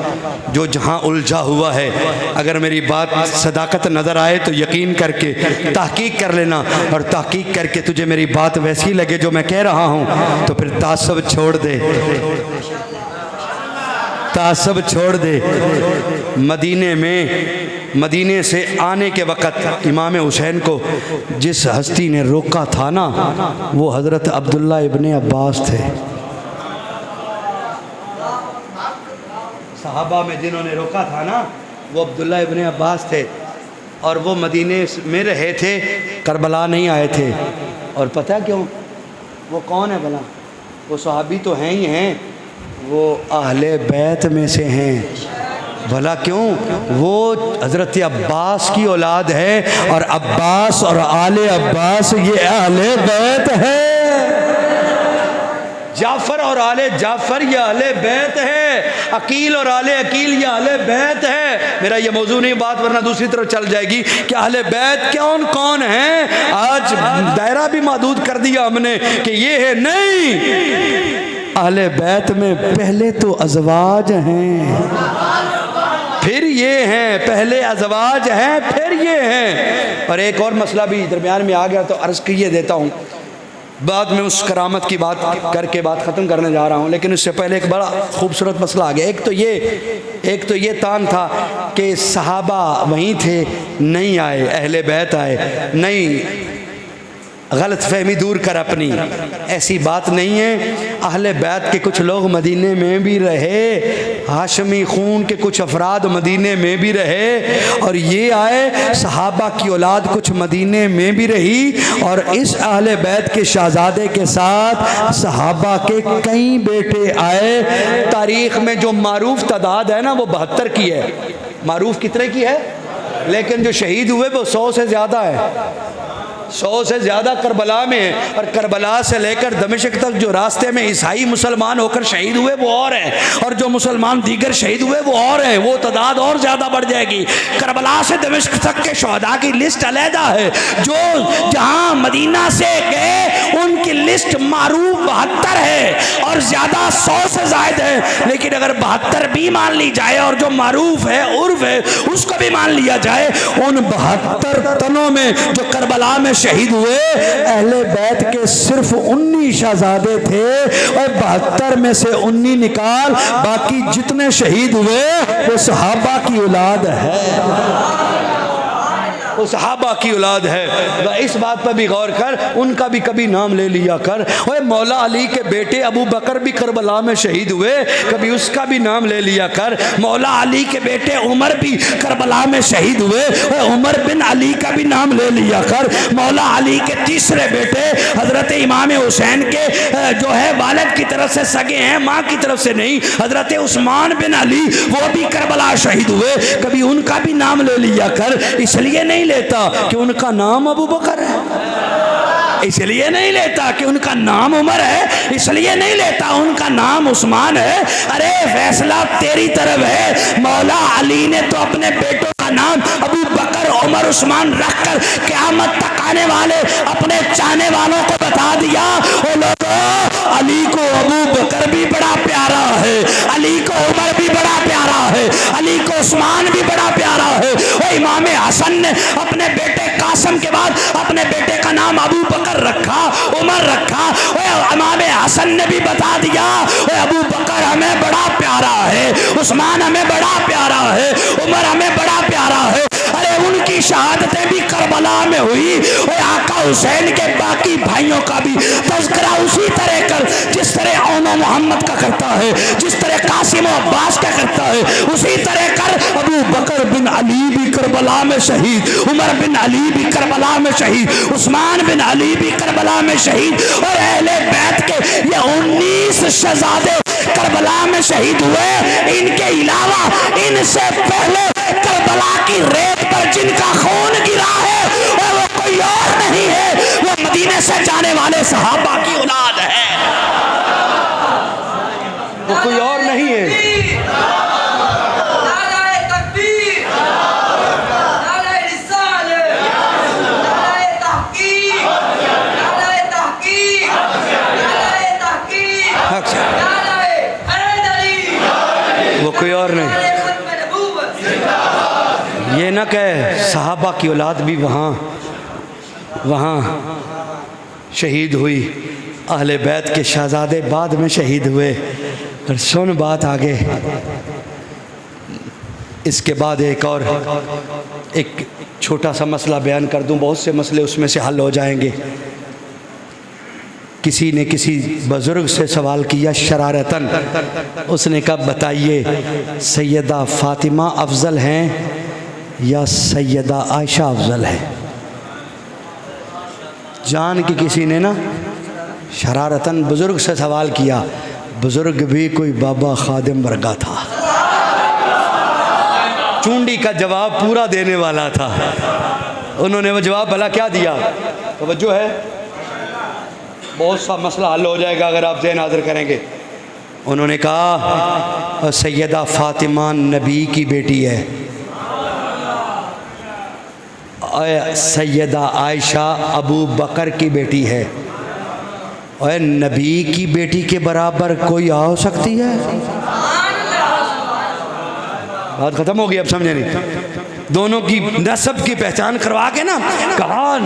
S1: जो जहाँ उलझा हुआ है, अगर मेरी बात सदाकत नज़र आए तो यकीन करके तहकीक कर लेना, और तहकीक करके तुझे मेरी बात वैसी लगे जो मैं कह रहा हूँ तो फिर तासब छोड़ दे, तासब छोड़ दे। मदीने से आने के वक़्त इमाम हुसैन को जिस हस्ती ने रोका था ना, वो हज़रत अब्दुल्ला इब्ने अब्बास थे। सहाबा में जिन्होंने रोका था ना, वो अब्दुल्ला इब्ने अब्बास थे, और वो मदीने में रहे थे, करबला नहीं आए थे। और पता क्यों? वो कौन है भला? वो सहाबी तो हैं ही हैं, वो अहले बैत में से हैं। भला क्यों? वो हज़रत अब्बास की औलाद है, और अब्बास और आले अब्बास ये अहले बैत है। जाफ़र और आले जाफ़र ये अहले बैत है, अकील और आले अकील ये अहले बैत है। मेरा ये मौजू नहीं बात, वरना दूसरी तरफ चल जाएगी कि अहले बैत कौन कौन है। आज दायरा भी महदूद कर दिया हमने कि ये है, नहीं, अहले बैत में पहले तो अज़वाज हैं, फिर ये हैं, पहले अज़वाज हैं, फिर ये हैं। और एक और मसला भी दरमियान में आ गया तो अर्ज़ किए देता हूँ, बाद में उस करामत की बात करके बात ख़त्म करने जा रहा हूँ, लेकिन उससे पहले एक बड़ा खूबसूरत मसला आ गया। एक तो ये तान था कि सहाबा वहीं थे, नहीं आए, अहले बैत आए। नहीं, गलत फहमी दूर कर अपनी, ऐसी बात नहीं है। अहले बैत के कुछ लोग मदीने में भी रहे, हाशमी खून के कुछ अफराद मदीने में भी रहे, और ये आए, सहाबा की औलाद कुछ मदीने में भी रही, और इस अहले बैत के शहजादे के साथ सहाबा के कई बेटे आए। तारीख़ में जो मारूफ तादाद है ना, वो 72 की है। मारूफ कितने की है? लेकिन जो शहीद हुए वो 100 से ज़्यादा है। 100 से ज़्यादा करबला में है, और करबला से लेकर दमिश्क तक जो रास्ते में ईसाई मुसलमान होकर शहीद हुए वो और है, और जो मुसलमान दीगर शहीद हुए वो और है। वो तादाद और ज़्यादा बढ़ जाएगी। करबला से दमिश्क तक के शहदा की लिस्ट अलहदा है। जो जहाँ मदीना से गए उनकी लिस्ट मारूफ 72 है, और ज़्यादा 100 से ज़ायद है। लेकिन अगर 72 भी मान ली जाए और जो मारूफ है, उर्फ है, उसको भी मान लिया जाए, उन 72 तनों में जो करबला में शहीद हुए, अहले बैत के सिर्फ 19 शहजादे थे, और 72 में से 19 निकाल, बाकी जितने शहीद हुए वो सहाबा की औलाद है। वो सहाबा की औलाद है। इस बात पर भी गौर कर, उनका भी कभी नाम ले लिया कर। ओए मौला अली के बेटे अबू बकर भी करबला में शहीद हुए, कभी उसका भी नाम ले लिया कर। मौला अली के बेटे उमर भी करबला में शहीद हुए, उमर बिन अली का भी नाम ले लिया कर। मौला अली के तीसरे बेटे हजरत इमाम हुसैन के जो है वालिद की तरफ से सगे हैं, माँ की तरफ से नहीं, हजरत उस्मान बिन अली, वो भी करबला शहीद हुए, कभी उनका भी नाम ले लिया कर। इसलिए नहीं लेता कि उनका नाम अबू बकर है, इसलिए नहीं लेता कि उनका नाम उमर है, इसलिए नहीं लेता उनका नाम उस्मान है। अरे फैसला तेरी तरफ है। मौला अली ने तो अपने बेटों का नाम अबू बकर, उमर, उस्मान रखकर क़यामत तक आने वाले अपने चाहने वालों को बता दिया, ओ लोगों, अली को अबू बकर भी बड़ा प्यारा है, अली को उमर भी बड़ा प्यारा है, अली को उस्मान भी बड़ा प्यारा है। वो इमाम हसन ने अपने बेटे कासिम के बाद अपने बेटे का नाम अबू बकर रखा, उमर रखा। इमाम हसन ने भी बता दिया, अबू बकर हमें बड़ा प्यारा है, उस्मान हमें बड़ा प्यारा है, उमर हमें बड़ा प्यारा है। अरे उनकी शहादतें भी करबला में हुई, और आका हुसैन के बाकी भाइयों का भी तज़किरा उसी तरह कर, जिस तरह औनो मोहम्मद का करता है, जिस तरह कासिम अब्बास का करता है, उसी तरह कर। अबू बकर बिन अली भी करबला में शहीद, उमर बिन अली भी करबला में शहीद, उस्मान बिन अली भी करबला में शहीद, और अहले बैत के ये 19 शहजादे करबला में शहीद हुए। इनके अलावा इनसे पहले करबला की रेत पर जिनका खून गिरा है वो कोई और नहीं है, वो मदीने से जाने वाले सहाबा की औलाद है, वो कोई और नहीं है। वो कोई और नहीं। ये न कहे सहाबा की औलाद भी वहाँ शहीद हुई, अहले बैत के शहजादे बाद में शहीद हुए। और सुन बात आगे, इसके बाद एक छोटा सा मसला बयान कर दूं, बहुत से मसले उसमें से हल हो जाएंगे। किसी ने किसी बुज़ुर्ग से सवाल किया शरारतन, उसने कहा बताइए सैयदा फ़ातिमा अफजल हैं या सैयदा आयशा अफजल है। जान के किसी ने ना शरारतन बुज़ुर्ग से सवाल किया, बुज़ुर्ग भी कोई बाबा खादिम वर्गा था, चूंडी का जवाब पूरा देने वाला था। उन्होंने वो जवाब भला क्या दिया, तवज्जो है, बहुत सा मसला हल हो जाएगा अगर आप ज़हन हाज़िर करेंगे। उन्होंने कहा सैयदा फ़ातिमा नबी की बेटी है, सैयदा आयशा अबू बकर की बेटी है, और नबी की बेटी के बराबर कोई आ हो सकती है। बात ख़त्म हो गई, अब समझे नहीं। दोनों की नस्ब की पहचान करवा के ना कहा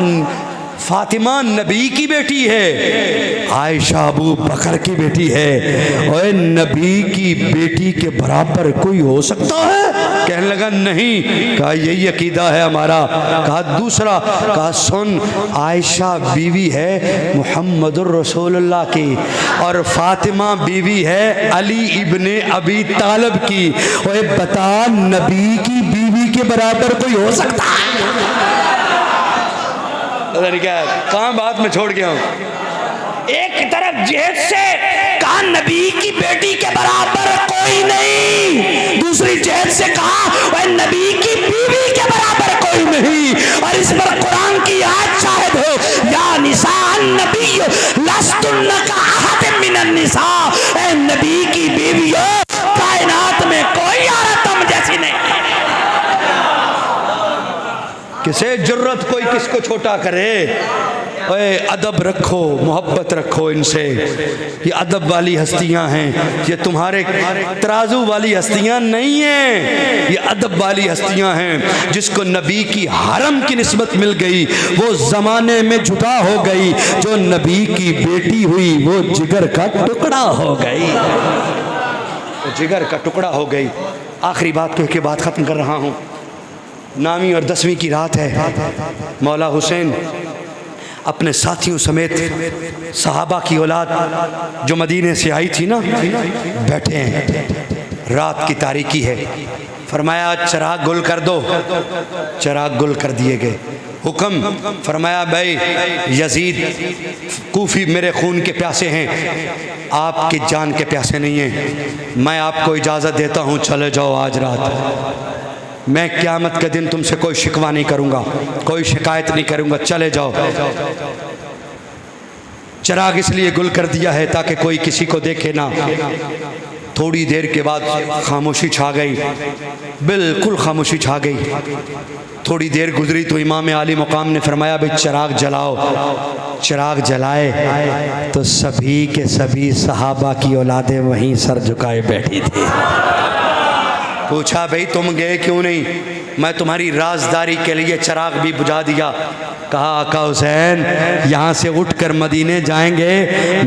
S1: फातिमा नबी की बेटी है, आयशा अबू बकर की बेटी है, और नबी की बेटी के बराबर कोई हो सकता है। कहने लगा नहीं। कहा यही अकीदा है हमारा। कहा दूसरा, कहा सुन, आयशा बीवी है मुहम्मदुर रसूलुल्लाह की, और फातिमा बीवी है अली इब्ने अबी तालिब की। और बता नबी की बीवी के बराबर कोई हो सकता है? क्या कहाँ बात में छोड़ गया हूँ। एक तरफ जेहद से कहा नबी की बेटी के बराबर कोई नहीं, दूसरी जेहद से कहा वह नबी की बीवी के बराबर कोई नहीं। और इस पर कुरान की आयत शाहिद हो, या निसा नबी लस्तुन्ना का अहद मिनन निसा, ए नबी की बीवियों कायनात में कोई औरत तुम जैसी नहीं। किसे जुर्रत कोई किसको छोटा करे। ओए अदब रखो, मोहब्बत रखो इनसे। ये अदब वाली हस्तियां हैं, ये तुम्हारे तराजू वाली हस्तियां नहीं हैं, ये अदब वाली हस्तियां हैं। जिसको नबी की हरम की निस्बत मिल गई वो ज़माने में जुदा हो गई, जो नबी की बेटी हुई वो जिगर का टुकड़ा हो गई, वो जिगर का टुकड़ा हो गई। आखिरी बात कह के बात ख़त्म कर रहा हूँ। 9वीं और 10वीं की रात है। मौला हुसैन अपने साथियों समेत सहाबा की औलाद जो मदीने से आई थी ना, बैठे हैं, रात की तारीकी है। फरमाया चिराग गुल कर दो, चिराग गुल कर दिए गए। हुक्म फरमाया भाई यजीद कूफी मेरे खून के प्यासे हैं, आपकी जान के प्यासे नहीं हैं। मैं आपको इजाज़त देता हूँ, चले जाओ आज रात। मैं क़यामत के दिन तुमसे कोई शिकवा नहीं करूँगा, कोई शिकायत नहीं करूँगा, चले जाओ। चिराग इसलिए गुल कर दिया है ताकि कोई किसी को देखे ना। थोड़ी देर के बाद खामोशी छा गई, बिल्कुल खामोशी छा गई। थोड़ी देर गुजरी तो इमाम आली मुकाम ने फरमाया भाई चिराग जलाओ। चिराग जलाए तो सभी के सभी सहाबा की औलादें वहीं सर झुकाए बैठी थी। पूछा भाई तुम गए क्यों नहीं? मैं तुम्हारी राजदारी के लिए चिराग भी बुझा दिया। कहा आका हुसैन यहाँ से उठकर मदीने जाएंगे,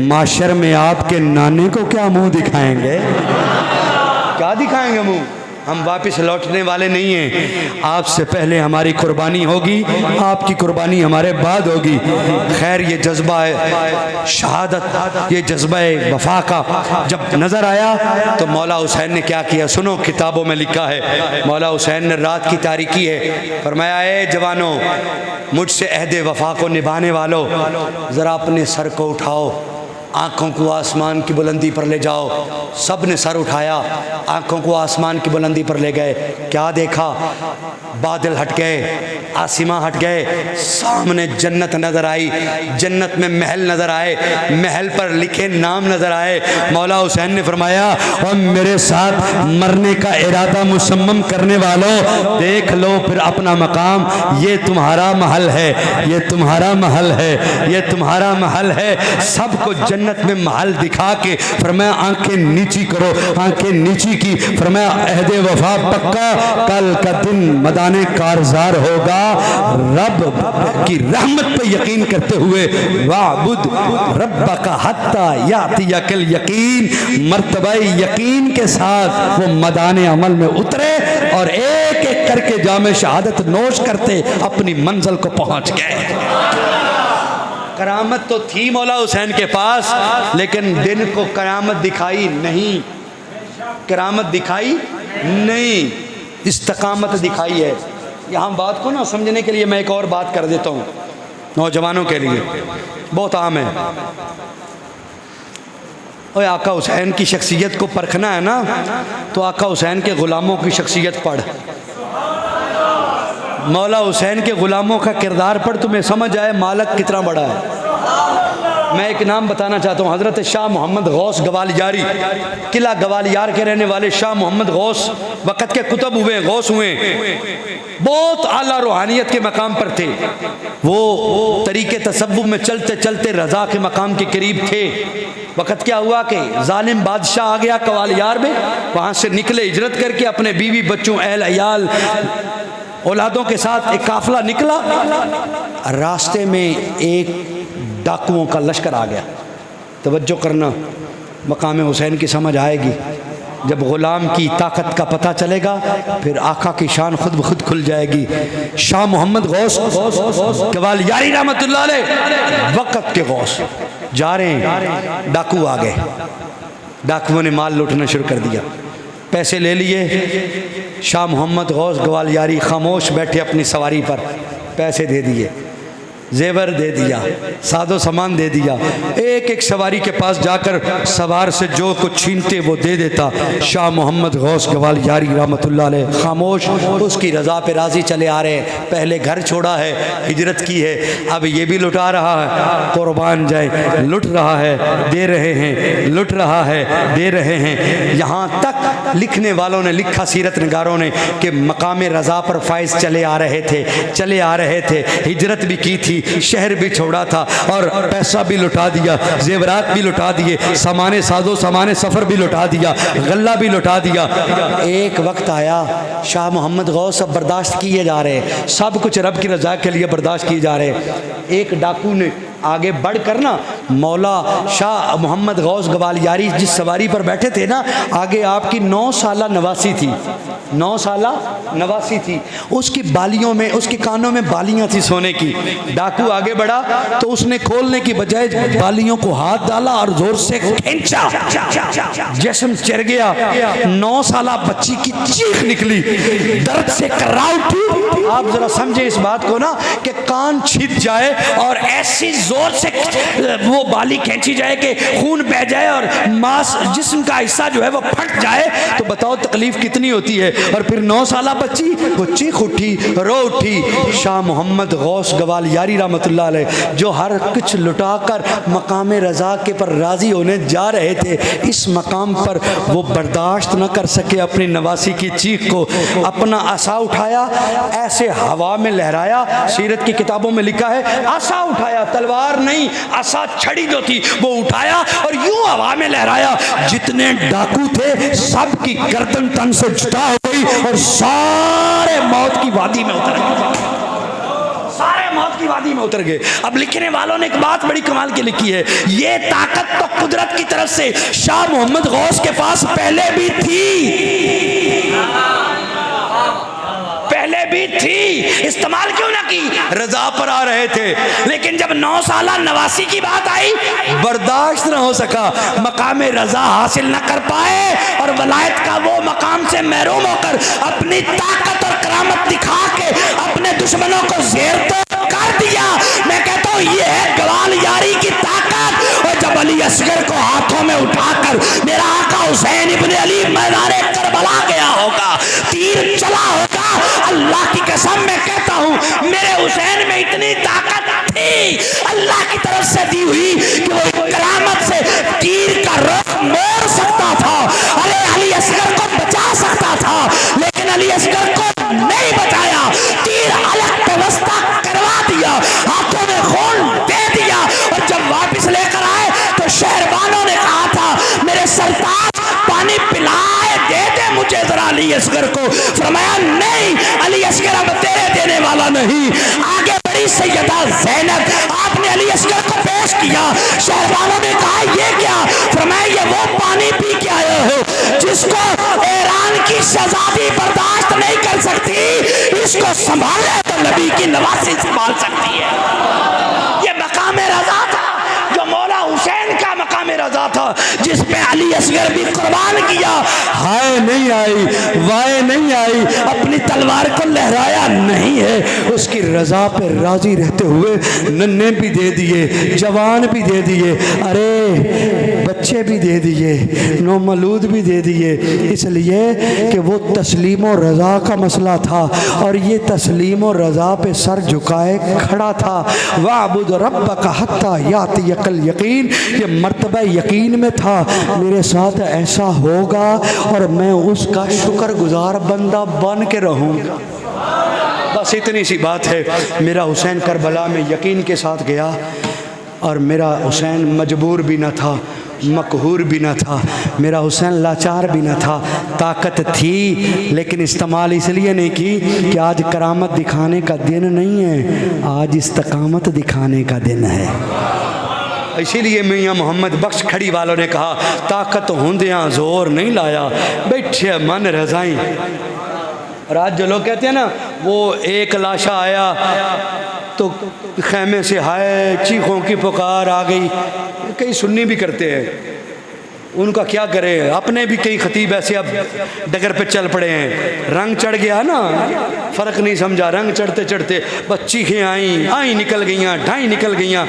S1: माशर में आपके नाने को क्या मुंह दिखाएंगे? क्या दिखाएंगे मुंह? हम वापस लौटने वाले नहीं हैं। आपसे पहले हमारी कुर्बानी होगी, आपकी कुर्बानी हमारे बाद होगी। खैर ये जज्बा है शहादत, ये जज्बा है वफा का जब नज़र आया तो मौला हुसैन ने क्या किया? सुनो, किताबों में लिखा है। मौला हुसैन ने रात की तारीकी है, फरमाया ए जवानों, मुझसे अहदे वफा को निभाने वालों, ज़रा अपने सर को उठाओ, आँखों को आसमान की बुलंदी पर ले जाओ। सब ने सर उठाया, आँखों को आसमान की बुलंदी पर ले गए। क्या देखा? बादल हट गए, आसमां हट गए, सामने जन्नत नज़र आई। जन्नत में महल नज़र आए, महल पर लिखे नाम नज़र आए। मौला हुसैन ने फरमाया और मेरे साथ मरने का इरादा मुसम्मम करने वालों, देख लो फिर अपना मकाम। ये तुम्हारा महल है, ये तुम्हारा महल है, ये तुम्हारा महल है। सबको जन्नत में महल दिखा के फरमाया आंखें नीची करो, आंखें नीची की। फरमाया अहदे वफा पक्का, कल का दिन मदाने कारजार होगा। रब की रहमत पे यकीन करते हुए वाबुद रब्बका हत्ता यातियकल यकीन, मर्तबा यकीन के साथ वो मदाने अमल में उतरे और एक एक करके जामे शहादत नोश करते अपनी मंजिल को पहुंच गए। करामत तो थी मौला हुसैन के पास, लेकिन दिन को करामत दिखाई नहीं, करामत दिखाई नहीं, इस्तकामत दिखाई है। यहाँ बात को ना समझने के लिए मैं एक और बात कर देता हूँ, नौजवानों के लिए बहुत आम है। और आका हुसैन की शख्सियत को परखना है ना, तो आका हुसैन के ग़ुलामों की शख्सियत पढ़, मौला हुसैन के ग़ुलामों का किरदार पढ़, तुम्हें समझ आए मालक कितना बड़ा है। मैं एक नाम बताना चाहता हूँ, हज़रत शाह मोहम्मद गौस गवालियारी, किला गवालियार के रहने वाले शाह मोहम्मद गौस वक़्त के कुतुब हुए, गौस हुए, बहुत आला रूहानियत के मकाम पर थे। वो तरीके तसव्वुफ़ में चलते चलते रज़ा के मकाम के करीब थे। वक़्त क्या हुआ कि जालिम बादशाह आ गया गवालियार में, वहाँ से निकले हिजरत करके अपने बीवी बच्चों अहल अयाल औलादों के साथ एक काफिला निकला। रास्ते में एक डाकुओं का लश्कर आ गया। तवज्जो करना, मकाम हुसैन की समझ आएगी। जब ग़ुलाम की ताकत का पता चलेगा फिर आका की शान खुद ब खुद खुल जाएगी। शाह मोहम्मद गौस गवालियारी रहमतुल्लाह अलैह वक़्त के गौस जा रहे हैं, डाकू आ गए। डाकुओं ने माल लूटना शुरू कर दिया, पैसे ले लिए। शाह मोहम्मद गौस गवालियारी खामोश बैठे अपनी सवारी पर, पैसे दे दिए, जेवर दे दिया, सादो सामान दे दिया। एक एक सवारी के पास जाकर सवार से जो कुछ छीनते वो दे देता। शाह मोहम्मद गौस गवालियारी रहमतुल्लाह अलैह खामोश, उसकी रज़ा पे राज़ी चले आ रहे हैं। पहले घर छोड़ा है, हिजरत की है, अब ये भी लुटा रहा है। कुर्बान जाए, लुट रहा है, दे रहे हैं, लुट रहा है, दे रहे हैं। यहाँ तक लिखने वालों ने लिखा, सीरत निगारों ने, कि मकाम रज़ा पर फाइज चले आ रहे थे, चले आ रहे थे। हिजरत भी की थी, शहर भी छोड़ा था और पैसा भी लुटा दिया, जेवरात भी लुटा दिए, सामाने साजो सामाने सफ़र भी लुटा दिया, गल्ला भी लुटा दिया। एक वक्त आया शाह मोहम्मद गौस अब बर्दाश्त किए जा रहे हैं, सब कुछ रब की रज़ा के लिए बर्दाश्त किए जा रहे हैं। एक डाकू ने आगे बढ़कर ना मौला शाह मोहम्मद गौस गवालियारी जिस सवारी पर बैठे थे ना, आगे आपकी 9 साला नवासी थी, 9 साला नवासी थी। उसकी बालियों में, उसके कानों में बालियां थी सोने की। डाकू आगे बढ़ा तो उसने खोलने की बजाय बालियों को हाथ डाला और जोर से खींचा, जिस्म चिर गया। 9 साला बच्ची की चीख निकली, दर्द से कर्रा उठी। आप जरा समझे इस बात को ना कि कान छिद जाए और ऐसी जोर से वो बाली खींची जाए कि खून बह जाए और मांस जिस्म का हिस्सा जो है वो फट जाए, तो बताओ तकलीफ कितनी होती है। और फिर 9 साला बच्ची वो चीख उठी, रो उठी। शाह मोहम्मद गौस गवालियारी रहमतुल्लाह अलैह जो हर कुछ लुटाकर मकाम रज़ा के पर राज़ी होने जा रहे थे, इस मकाम पर वो बर्दाश्त न कर सके अपनी नवासी की चीख को। अपना आसा उठाया, ऐसे हवा में लहराया। सीरत की किताबों में लिखा है आसा उठाया, तलवार नहीं, आसा छड़ी जो थी वो उठाया और यूं हवा में लहराया। जितने डाकू थे सब की गर्दन तन से जुदा हो गई और सारे मौत की वादी में उतर गए, सारे मौत की वादी में उतर गए। अब लिखने वालों ने एक बात बड़ी कमाल की लिखी है, ये ताकत तो कुदरत की तरफ से शाह मोहम्मद गौस के पास पहले भी थी, पहले भी थी, इस्तेमाल क्यों ना की, रजा पर आ रहे थे। लेकिन जब 9 साला नवासी की बात आई, बर्दाश्त न हो सका, मकाम रजा हासिल न कर पाए और वलायत का वो मकाम से महरूम होकर अपनी ताकत और करामत दिखा के अपने दुश्मनों को ज़ेर तो कर दिया। मैं कहता हूँ ये है गवालियारी की ताकत। और जब अली असगर को हाथों में उठाकर मेरा आका हुसैन इब्ने अली मैदान करबला गया होगा, तीर चला होगा, अल्लाह की कसम मैं कहता हूँ मेरे हुसैन में इतनी ताकत थी अल्लाह की तरफ से दी हुई कि वो करामत से तीर का रुख मोड़ सकता था, अरे अली असगर को बचा सकता था, लेकिन अली असगर को नहीं बचाया। तीर अलग व्यवस्था करवा दिया, हाथों में खून दे दिया। और जब वापस लेकर आए तो शहरबानों ने कहा था मेरे सरताज पानी पिलाए, दे दे मुझे जरा अली असगर को। फरमाया नहीं, अली असगर अब तेरे देने वाला नहीं। आगे बढ़ी सैयदा ज़ैनब, आपने अली असगर को पेश किया। शहरबानों ने कहा ये क्या? फरमाया ये वो पानी पी के आए हो जिसको ईरान की शहजादी बर्दाश्त नहीं कर सकती, इसको संभाले तो नबी की नवासी संभाल सकती है। ये मकाम रज़ा था जो मौला हुसैन का मकाम रज़ा था, जिसमें अली असगर भी कुर्बान किया। हाय नहीं आई, वाय नहीं आई, अपनी तलवार को लहराया नहीं है, उसकी रज़ा पे राजी रहते हुए नन्हे भी दे दिए, जवान भी दे दिए, अरे बच्चे भी दे दिए, नौमलूद भी दे दिए, इसलिए कि वो तस्लीम और रज़ा का मसला था और ये तस्लीम और रज़ा पे सर झुकाए खड़ा था। वाबुद रब्बका हत्ता यातियकल यकीन, ये मर्तबा यकीन में था मेरे साथ ऐसा होगा और मैं उसका शुक्रगुजार बंदा बन के रहूँगा। बस इतनी सी बात है। मेरा हुसैन करबला में यकीन के साथ गया और मेरा हुसैन मजबूर भी न था, मकहूर भी न था, मेरा हुसैन लाचार भी न था। ताकत थी लेकिन इस्तेमाल इसलिए नहीं की कि आज करामत दिखाने का दिन नहीं है, आज इस्तकामत दिखाने का दिन है। इसीलिए मियाँ मोहम्मद बख्श खड़ी वालों ने कहा ताकत होंदियाँ जोर नहीं लाया, बैठे मन रजाई। और आज जो लोग कहते हैं ना वो एक लाशा आया तो खैमे से हाय चीखों की पुकार आ गई, कई सुन्नी भी करते हैं, उनका क्या करें। अपने भी कई खतीब ऐसे अब डगर पे चल पड़े हैं, रंग चढ़ गया ना, फ़र्क नहीं समझा, रंग चढ़ते चढ़ते बस चीखें आई निकल गईयाँ, ढाई निकल गईयाँ।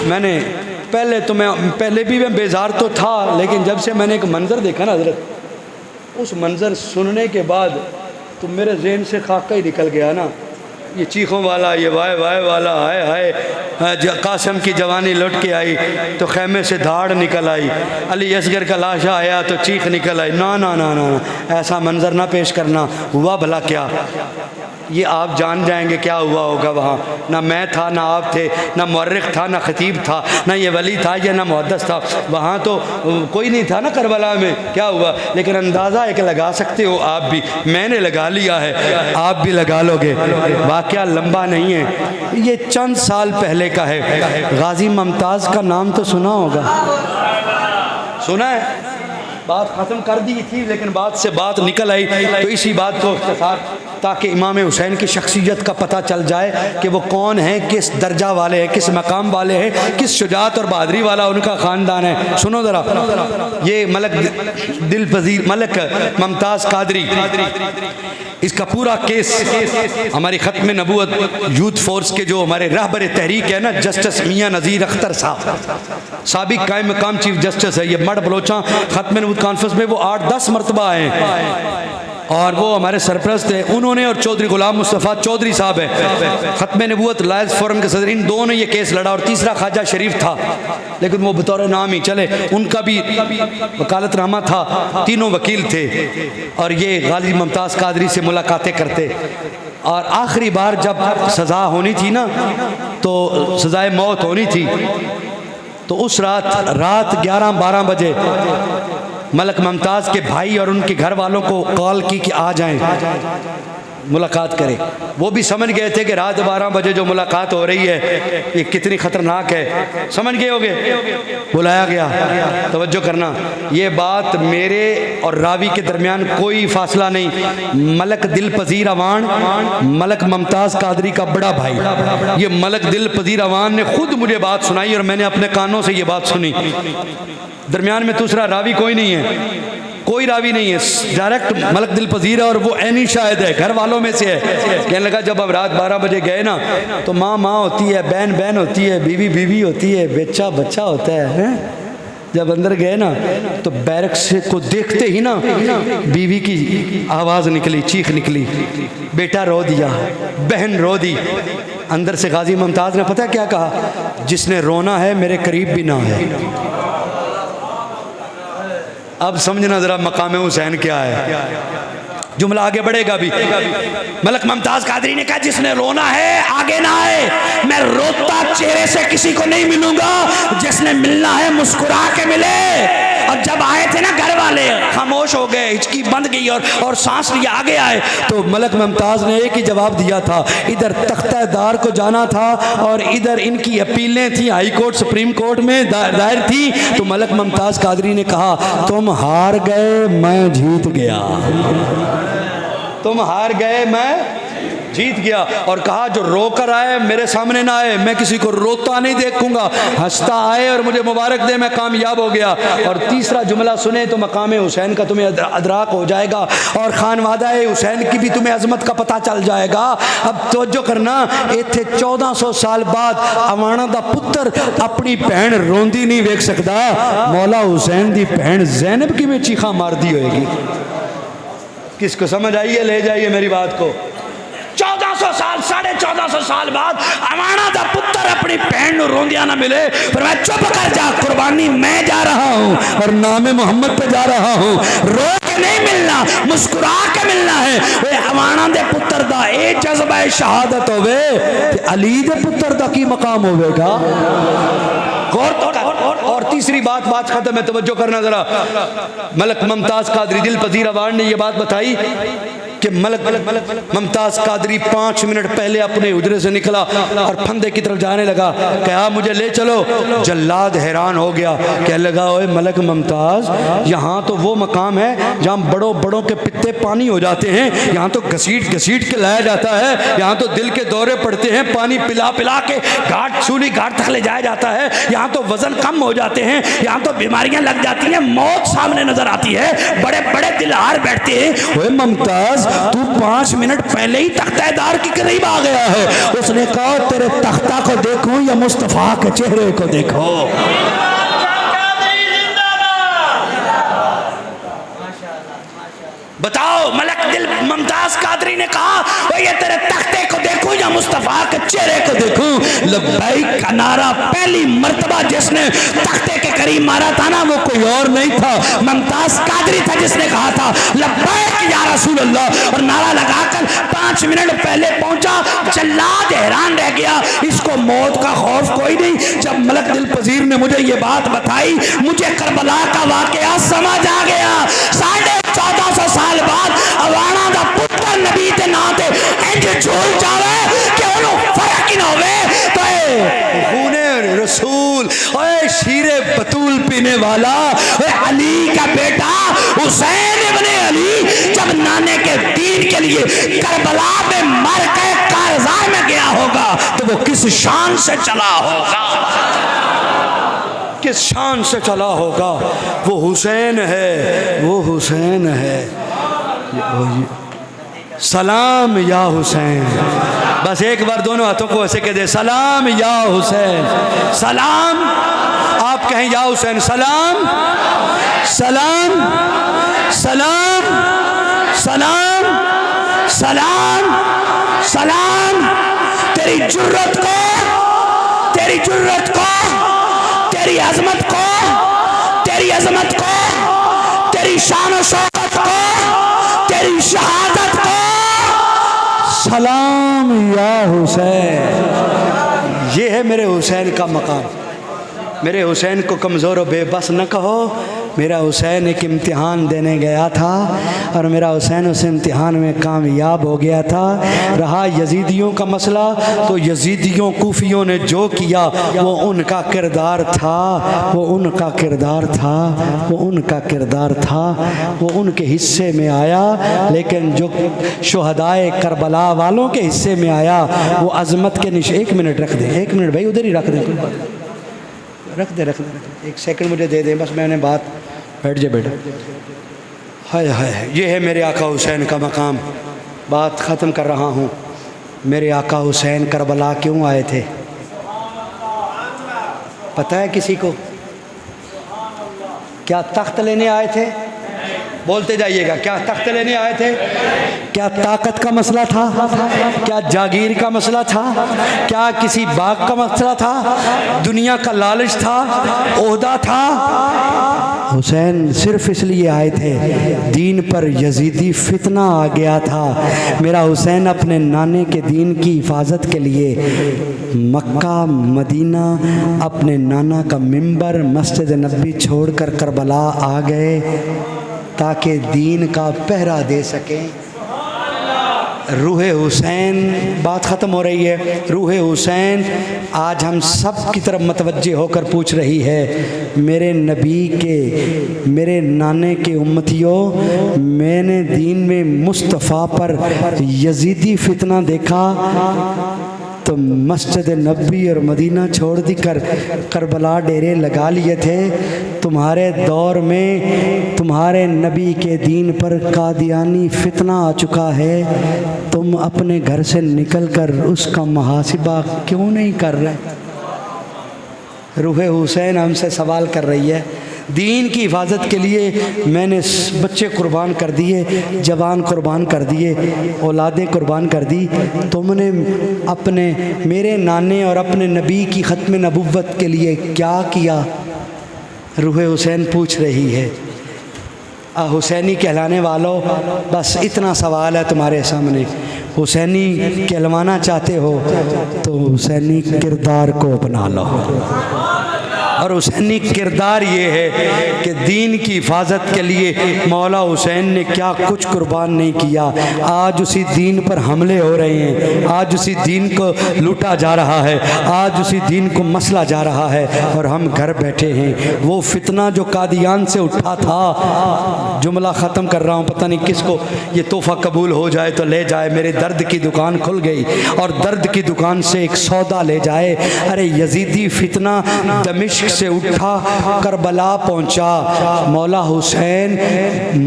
S1: मैंने पहले भी मैं बेजार तो था, लेकिन जब से मैंने एक मंज़र देखा ना हज़रत, उस मंज़र सुनने के बाद तो मेरे ज़हन से खाका ही निकल गया ना। ये चीखों वाला, ये वाय वाय वाला, हाय हाय कासम की जवानी लौट के आई तो खैमे से धाड़ निकल आई, अली असगर का लाशा आया तो चीख निकल आई। ना ना ना ना, ऐसा मंजर ना पेश करना। हुआ भला क्या, ये आप जान जाएंगे क्या हुआ होगा वहाँ। ना मैं था, ना आप थे, ना मुअर्रिख था, ना खतीब था, ना ये वली था या ना मुहद्दिस था। वहाँ तो कोई नहीं था ना करबला में, क्या हुआ। लेकिन अंदाज़ा एक लगा सकते हो आप भी, मैंने लगा लिया है, आप भी लगा लोगे। वाक़या लंबा नहीं है, ये चंद साल पहले का है। गाजी मुमताज़ का नाम तो सुना होगा, सुना है। बात ख़त्म कर दी थी लेकिन बात से बात निकल आई, तो इसी बात को ताकि इमाम हुसैन की शख्सियत का पता चल जाए कि वो कौन है, किस दर्जा वाले हैं, किस मकाम वाले हैं, किस शुजात और बहादरी वाला उनका ख़ानदान है। सुनो ज़रा, ये मलक दिल पजीर मलक मुमताज़ कादरी, इसका पूरा केस हमारी ख़त्म नबूवत यूथ फोर्स के जो हमारे रहबर तहरीक है ना, जस्टिस मियाँ नज़ीर अख्तर साहब, साबिक कायम मकाम चीफ जस्टिस है। ये मड बलोचा ख़त्म नबूवत कॉन्फ्रेंस में वो 8-10 मरतबा आए और वो हमारे सरप्रस्त हैं। उन्होंने और चौधरी गुलाम मुस्तफ़ा चौधरी साहब है ख़त्म नबूवत लायज़ फोरम के सदर, इन दोनों ने ये केस लड़ा। और तीसरा ख्वाजा शरीफ था, लेकिन वो बतौर नाम ही चले, उनका भी वकालतनामा था, तीनों वकील थे। और ये गाजी मुमताज़ कादरी से मुलाकातें करते। और आखिरी बार जब सज़ा होनी थी ना, तो सज़ाए मौत होनी थी, तो उस रात 11-12 बजे मलक मुमताज़ के भाई और उनके घर वालों को कॉल की कि आ जाएं, मुलाकात करें। वो भी समझ गए थे कि रात 12 बजे जो मुलाकात हो रही है ये कितनी ख़तरनाक है, समझ गए होगे। बुलाया गया, तवज्जो करना, ये बात मेरे और रावी के दरमियान कोई फासला नहीं। मलक दिल पजीर अवान, मलक मुमताज़ कादरी का बड़ा भाई, ये मलक दिल पजीर अवान ने खुद मुझे बात सुनाई और मैंने अपने कानों से ये बात सुनी। दरमियान में दूसरा रावी कोई नहीं है, कोई रावी नहीं है, डायरेक्ट मलक दिल पजीर है और वो ऐनी शायद है, घर वालों में से है। कहने लगा जब अब रात 12 बजे गए ना, तो माँ माँ होती है, बहन बहन होती है, बीवी बीवी होती है, बच्चा बच्चा होता है। जब अंदर गए ना, तो बैरक से को देखते ही ना बीवी की आवाज़ निकली, चीख निकली, बेटा रो दिया, बहन रो दी। अंदर से गाजी मुमताज़ ने पता क्या कहा, जिसने रोना है मेरे करीब भी ना है। अब समझना ज़रा मकाम हुसैन क्या है, जुमला आगे बढ़ेगा भी। मलक मुमताज़ कादरी ने कहा जिसने रोना है आगे ना आए, मैं रोता चेहरे से किसी को नहीं मिलूंगा, जिसने मिलना है मुस्कुरा के मिले। और जब आए थे ना घर वाले खामोश हो गए, हिचकी बंद गई और सांस लिया, आगे आए। तो मलक मुमताज़ ने एक ही जवाब दिया था, इधर तख्तादार को जाना था और इधर इनकी अपीलें थी हाई कोर्ट सुप्रीम कोर्ट में दायर थी। तो मलक मुमताज़ कादरी ने कहा तुम हार गए मैं जीत गया, तुम हार गए मैं जीत गया। और कहा जो रो कर आए मेरे सामने ना आए, मैं किसी को रोता नहीं देखूंगा, हंसता आए और मुझे मुबारक दे, मैं कामयाब हो गया। और तीसरा जुमला सुने तो मकाम हुसैन का तुम्हें अदराक हो जाएगा और खानवादा हुसैन की भी तुम्हें अजमत का पता चल जाएगा। अब तवज्जो करना, इत्थे 1400 साल बाद अवाना दा पुत्र अपनी भैन रोंदी नहीं वेख सकता, मौला हुसैन दी भैन ज़ैनब की में चीखा मार दी होएगी। किसको समझ आई है ले जाइए मेरी बात को। 1400 साल 1450 साल बाद अवाना दा पुत्र अपनी बहन रोंदिया ना मिले, पर मैं चुप कर जा, कुर्बानी मैं जा रहा हूँ और नामे मोहम्मद पे जा रहा हूँ। रो के नहीं मिलना, मुस्कुरा के मिलना है। वे अवाना दे पुत्र दा ए जज्बा शहादत होवे, अली दे पुत्र दा की मकाम होवेगा। गौर तो कर। और तीसरी बात खत्म है, तवज्जो करना जरा। मलक मुमताज़ कादरी दिल पजीर अवान ने ये बात बताई कि मलक मुमताज़ कादरी 5 मिनट पहले अपने हुजरे से निकला और फंदे की तरफ जाने लगा, कहा मुझे ले चलो। जल्लाद हैरान हो गया, कहने लगा ओए मलक मुमताज़, यहाँ तो वो मकाम है जहाँ बड़ों बड़ों के पित्ते पानी हो जाते हैं, यहाँ तो घसीट घसीट के लाया जाता है, यहाँ तो दिल के दौरे पड़ते हैं, पानी पिला पिला के घाट सूली घाट तक ले जाया जाता है, यहाँ तो वजन कम हो जाते हैं, यहाँ तो बीमारियाँ लग जाती हैं, मौत सामने नजर आती है, बड़े बड़े दिलहार बैठते हैं। ओए मुमताज़, तू 5 मिनट पहले ही तख्तादार के करीब आ गया है। उसने कहा तेरे तख्ता को देखूं या मुस्तफा के चेहरे को देखो। बताओ, मलक दिल मुमताज़ कादरी ने कहा ये तेरे तख्ते को देखूं या मुस्तफा के चेहरे को देखूं। लब्बैक का नारा पहली मर्तबा जिसने तख्ते के करीब मारा था ना, वो कोई और नहीं था, मुमताज कादरी था, जिसने कहा था लब्बैक या रसूल अल्लाह, और नारा लगाकर 5 मिनट पहले पहुंचा। जल्लाद हैरान रह गया, इसको मौत का खौफ कोई नहीं। जब मलक दिल पजीर ने मुझे ये बात बताई, मुझे करबला का वाकया समझ आ गया। 1450 साल बाद अवाना दा पुत्र नबी दे नाम ते इंज झूल जावे कि उन्हों फर्क ही ना होवे। तो खूने रसूल, ओए शीरे बतूल पीने वाला, ओए अली का बेटा हुसैन इब्ने अली जब नाने के दीन के लिए करबला में मर के कारज़ार में गया होगा तो वो किस शान से चला होगा, किस शान से चला होगा। वो हुसैन है, वो हुसैन है। सलाम या हुसैन, बस एक बार दोनों हाथों को ऐसे कह दे, सलाम या हुसैन। सलाम, आप कहें या हुसैन, सलाम सलाम सलाम सलाम सलाम सलाम। तेरी जुर्रत को, तेरी जुर्रत को, तेरी अजमत को, तेरी अजमत को, तेरी शान और शौकत को, तेरी शहादत को सलाम या हुसैन। ये है मेरे हुसैन का मकाम। मेरे हुसैन को कमज़ोर और बेबस न कहो। मेरा हुसैन एक इम्तिहान देने गया था और मेरा हुसैन उस इम्तिहान में कामयाब हो गया था। रहा यजीदियों का मसला, तो यजीदियों कूफियों ने जो किया वो उनका किरदार था, वो उनका किरदार था, वो उनका किरदार था, वो उनके हिस्से में आया। लेकिन जो शुहदाए करबला वालों के हिस्से में आया वो अज़मत के निशान। 1 मिनट रख दें, 1 मिनट भाई, उधर ही रख दें, रख दे, रख दे, 1 सेकंड मुझे दे दें बस, मैंने बात, बैठ जाए बेटा। हाय हाय, ये है मेरे आका हुसैन का मकाम। बात ख़त्म कर रहा हूँ। मेरे आका हुसैन करबला क्यों आए थे पता है किसी को? क्या तख्त लेने आए थे? बोलते जाइएगा, क्या तख्त लेने आए थे? क्या ताकत का मसला था? क्या जागीर का मसला था? क्या किसी बाग का मसला था? दुनिया का लालच था? ओहदा था? हुसैन सिर्फ इसलिए आए थे, दीन पर यजीदी फितना आ गया था। मेरा हुसैन अपने नाने के दीन की हिफाजत के लिए मक्का मदीना, अपने नाना का मिंबर, मस्जिद नबी छोड़कर करबला आ गए ताकि दीन का पहरा दे सकें। रूह हुसैन, बात ख़त्म हो रही है। रूह हुसैन आज हम सब की तरफ मतवज्जे होकर पूछ रही है, मेरे नबी के, मेरे नाने के उम्मतियों, मैंने दीन में मुस्तफ़ा पर यजीदी फितना देखा तो मस्जिद नबी और मदीना छोड़ दी कर करबला डेरे लगा लिए थे। तुम्हारे दौर में तुम्हारे नबी के दीन पर कादियानी फितना आ चुका है, तुम अपने घर से निकलकर उसका मुहासिबा क्यों नहीं कर रहे? रूह हुसैन हमसे सवाल कर रही है। दीन की हिफाजत के लिए मैंने बच्चे कुर्बान कर दिए, जवान कुर्बान कर दिए, औलादें कुर्बान कर दी, तुमने अपने, मेरे नाने और अपने नबी की ख़त्म नबुव्वत के लिए क्या किया? रूह हुसैन पूछ रही है। हुसैनी कहलाने वालों, बस इतना सवाल है तुम्हारे सामने। हुसैनी कहलवाना चाहते हो तो हुसैनी किरदार को अपना लो। और हुसैनी किरदार ये है कि दीन की हिफाजत के लिए मौला हुसैन ने क्या कुछ कुर्बान नहीं किया। आज उसी दीन पर हमले हो रहे हैं, आज उसी दीन को लूटा जा रहा है, आज उसी दीन को मसला जा रहा है और हम घर बैठे हैं। वो फितना जो कादियान से उठा था, जुमला ख़त्म कर रहा हूँ, पता नहीं किसको ये तोहफ़ा कबूल हो जाए तो ले जाए। मेरे दर्द की दुकान खुल गई और दर्द की दुकान से एक सौदा ले जाए। अरे यजीदी फितना दमिश्क से उठा, करबला पहुंचा। मौला हुसैन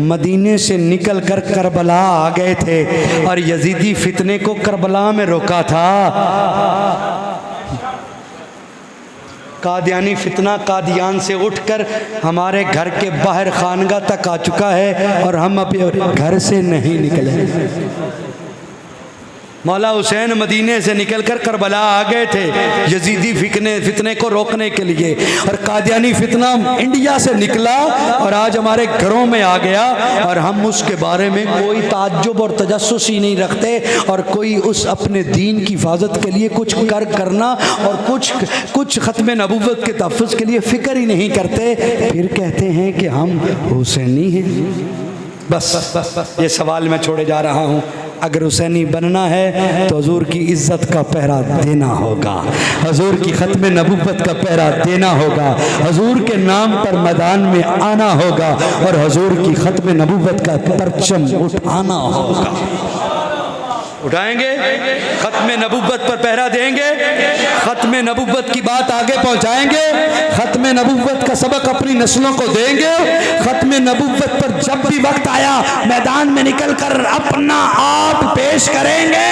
S1: मदीने से निकलकर करबला आ गए थे और यजीदी फितने को करबला में रोका था। कादियानी फितना कादियान से उठकर हमारे घर के बाहर खानगा तक आ चुका है और हम अभी घर से नहीं निकले। मौला हुसैन मदीने से निकलकर करबला आ गए थे यजीदी फितने को रोकने के लिए, और कादियानी फितना इंडिया से निकला और आज हमारे घरों में आ गया, और हम उसके बारे में कोई ताज्जुब और तजस्सुस ही नहीं रखते, और कोई उस अपने दीन की हिफाजत के लिए कुछ करना और कुछ ख़त्म नबूवत के तहफ़्फ़ुज़ के लिए फ़िक्र ही नहीं करते, फिर कहते हैं कि हम हुसैनी हैं। बस ये सवाल मैं छोड़े जा रहा हूँ। अगर हुसैनी बनना है तो हजूर की इज़्ज़त का पहरा देना होगा, हजूर की ख़त्म नबूवत का पहरा देना होगा, हजूर के नाम पर मैदान में आना होगा और हजूर की ख़त्म नबूवत का परचम उठाना होगा। उठाएंगे, ख़त्म नबूवत पर पहरा देंगे, ख़त्म नबूवत की बात आगे पहुंचाएंगे, ख़त्म नबूवत का सबक अपनी नस्लों को देंगे, ख़त्म नबूवत पर जब भी वक्त आया मैदान में निकलकर अपना आप पेश करेंगे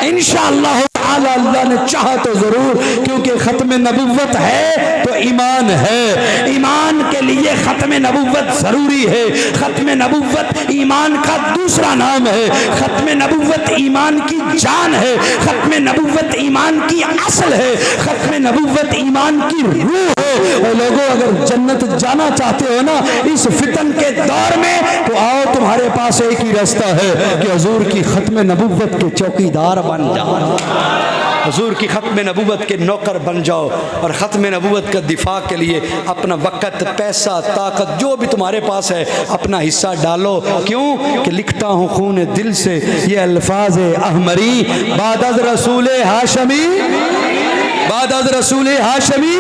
S1: इंशाअल्लाह ताला। अल्लाह ने चाहा तो ज़रूर, क्योंकि ख़त्म नबूवत है तो ईमान है, ईमान के लिए ख़त्म नबूवत ज़रूरी है। ख़त्म नबूवत ईमान का दूसरा नाम है, ख़त्म नबूवत ईमान की जान है, ख़त्म नबूवत ईमान की असल है, ख़त्म नबूवत ईमान की रूह है। और लोगों, अगर जन्नत जाना चाहते हो ना इस फितन के दौर में, तो आओ, तुम्हारे पास एक ही रास्ता है कि हजूर की ख़त्म नबूवत के चौकीदार बन जाओ, हजूर की ख़त्म नबूवत के नौकर बन जाओ, और ख़त्म नबूवत का दिफा के लिए अपना वक़्त, पैसा, ताकत जो भी तुम्हारे पास है अपना हिस्सा डालो। क्यों कि लिखता हूँ खून दिल से ये अल्फाज अहमरी, बादअज़ रसूल हाशमी, बादअज़ रसूल हाशमी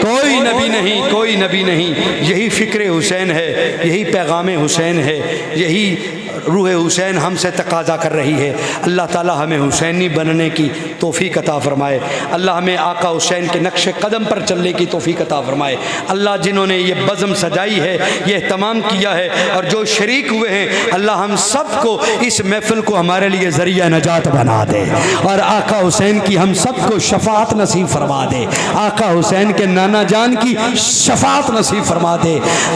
S1: कोई नबी नहीं, कोई नबी नहीं। यही फ़िक्र हुसैन है, यही पैगाम हुसैन है, यही रूह हुसैन हमसे तकाजा कर रही है। अल्लाह ताला हमें हुसैनी बनने की तौफ़ीक़ अता फ़रमाए, अल्लाह हमें आका हुसैन के नक्श कदम पर चलने की तौफ़ीक़ अता फ़रमाए। अल्लाह जिन्होंने ये बज़म सजाई है, ये एहतमाम किया है और जो शरीक हुए हैं, अल्लाह हम सब को इस महफ़िल को हमारे लिए ज़रिया नजात बना दे, और आका हुसैन की हम सब को शफ़ाअत नसीब फरमा दे, आका हुसैन के नाना जान की शफ़ाअत नसीब फरमा दे।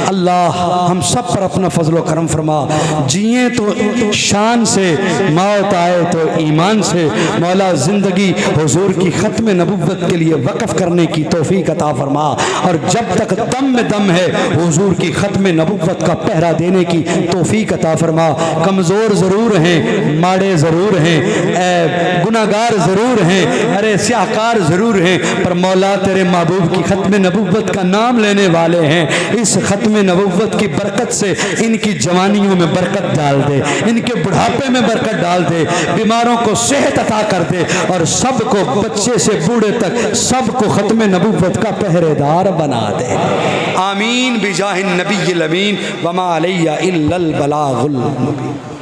S1: अल्लाह हम सब पर अपना फ़ज़ल व करम फरमा, जिए तो शान से, मौत आए तो ईमान से। मौला ज़िंदगी हुजूर की ख़त्म नबुव्वत के लिए वक़फ़ करने की तौफ़ीक़ अता फ़रमा, और जब तक दम में दम है हुजूर की ख़त्म नबुव्वत का पहरा देने की तौफ़ीक़ अता फ़रमा। कमज़ोर ज़रूर हैं, माड़े ज़रूर हैं, गुनाहगार ज़रूर हैं, अरे स्याहकार ज़रूर हैं, पर मौला तेरे महबूब की ख़त्म नबुव्वत का नाम लेने वाले हैं। इस ख़त्म नबुव्वत की बरकत से इनकी जवानियों में बरकत डाल दे, इनके बुढ़ापे में बरकत डाल दे, बीमारों को सेहत अता कर दे, और सबको, बच्चे से बूढ़े तक सबको ख़त्म नबुव्वत का पहरेदार बना दे। आमीन बिजाहिन नबीय्यिल अमीन वमा अलैया इल्लल बलागुल मुबीन।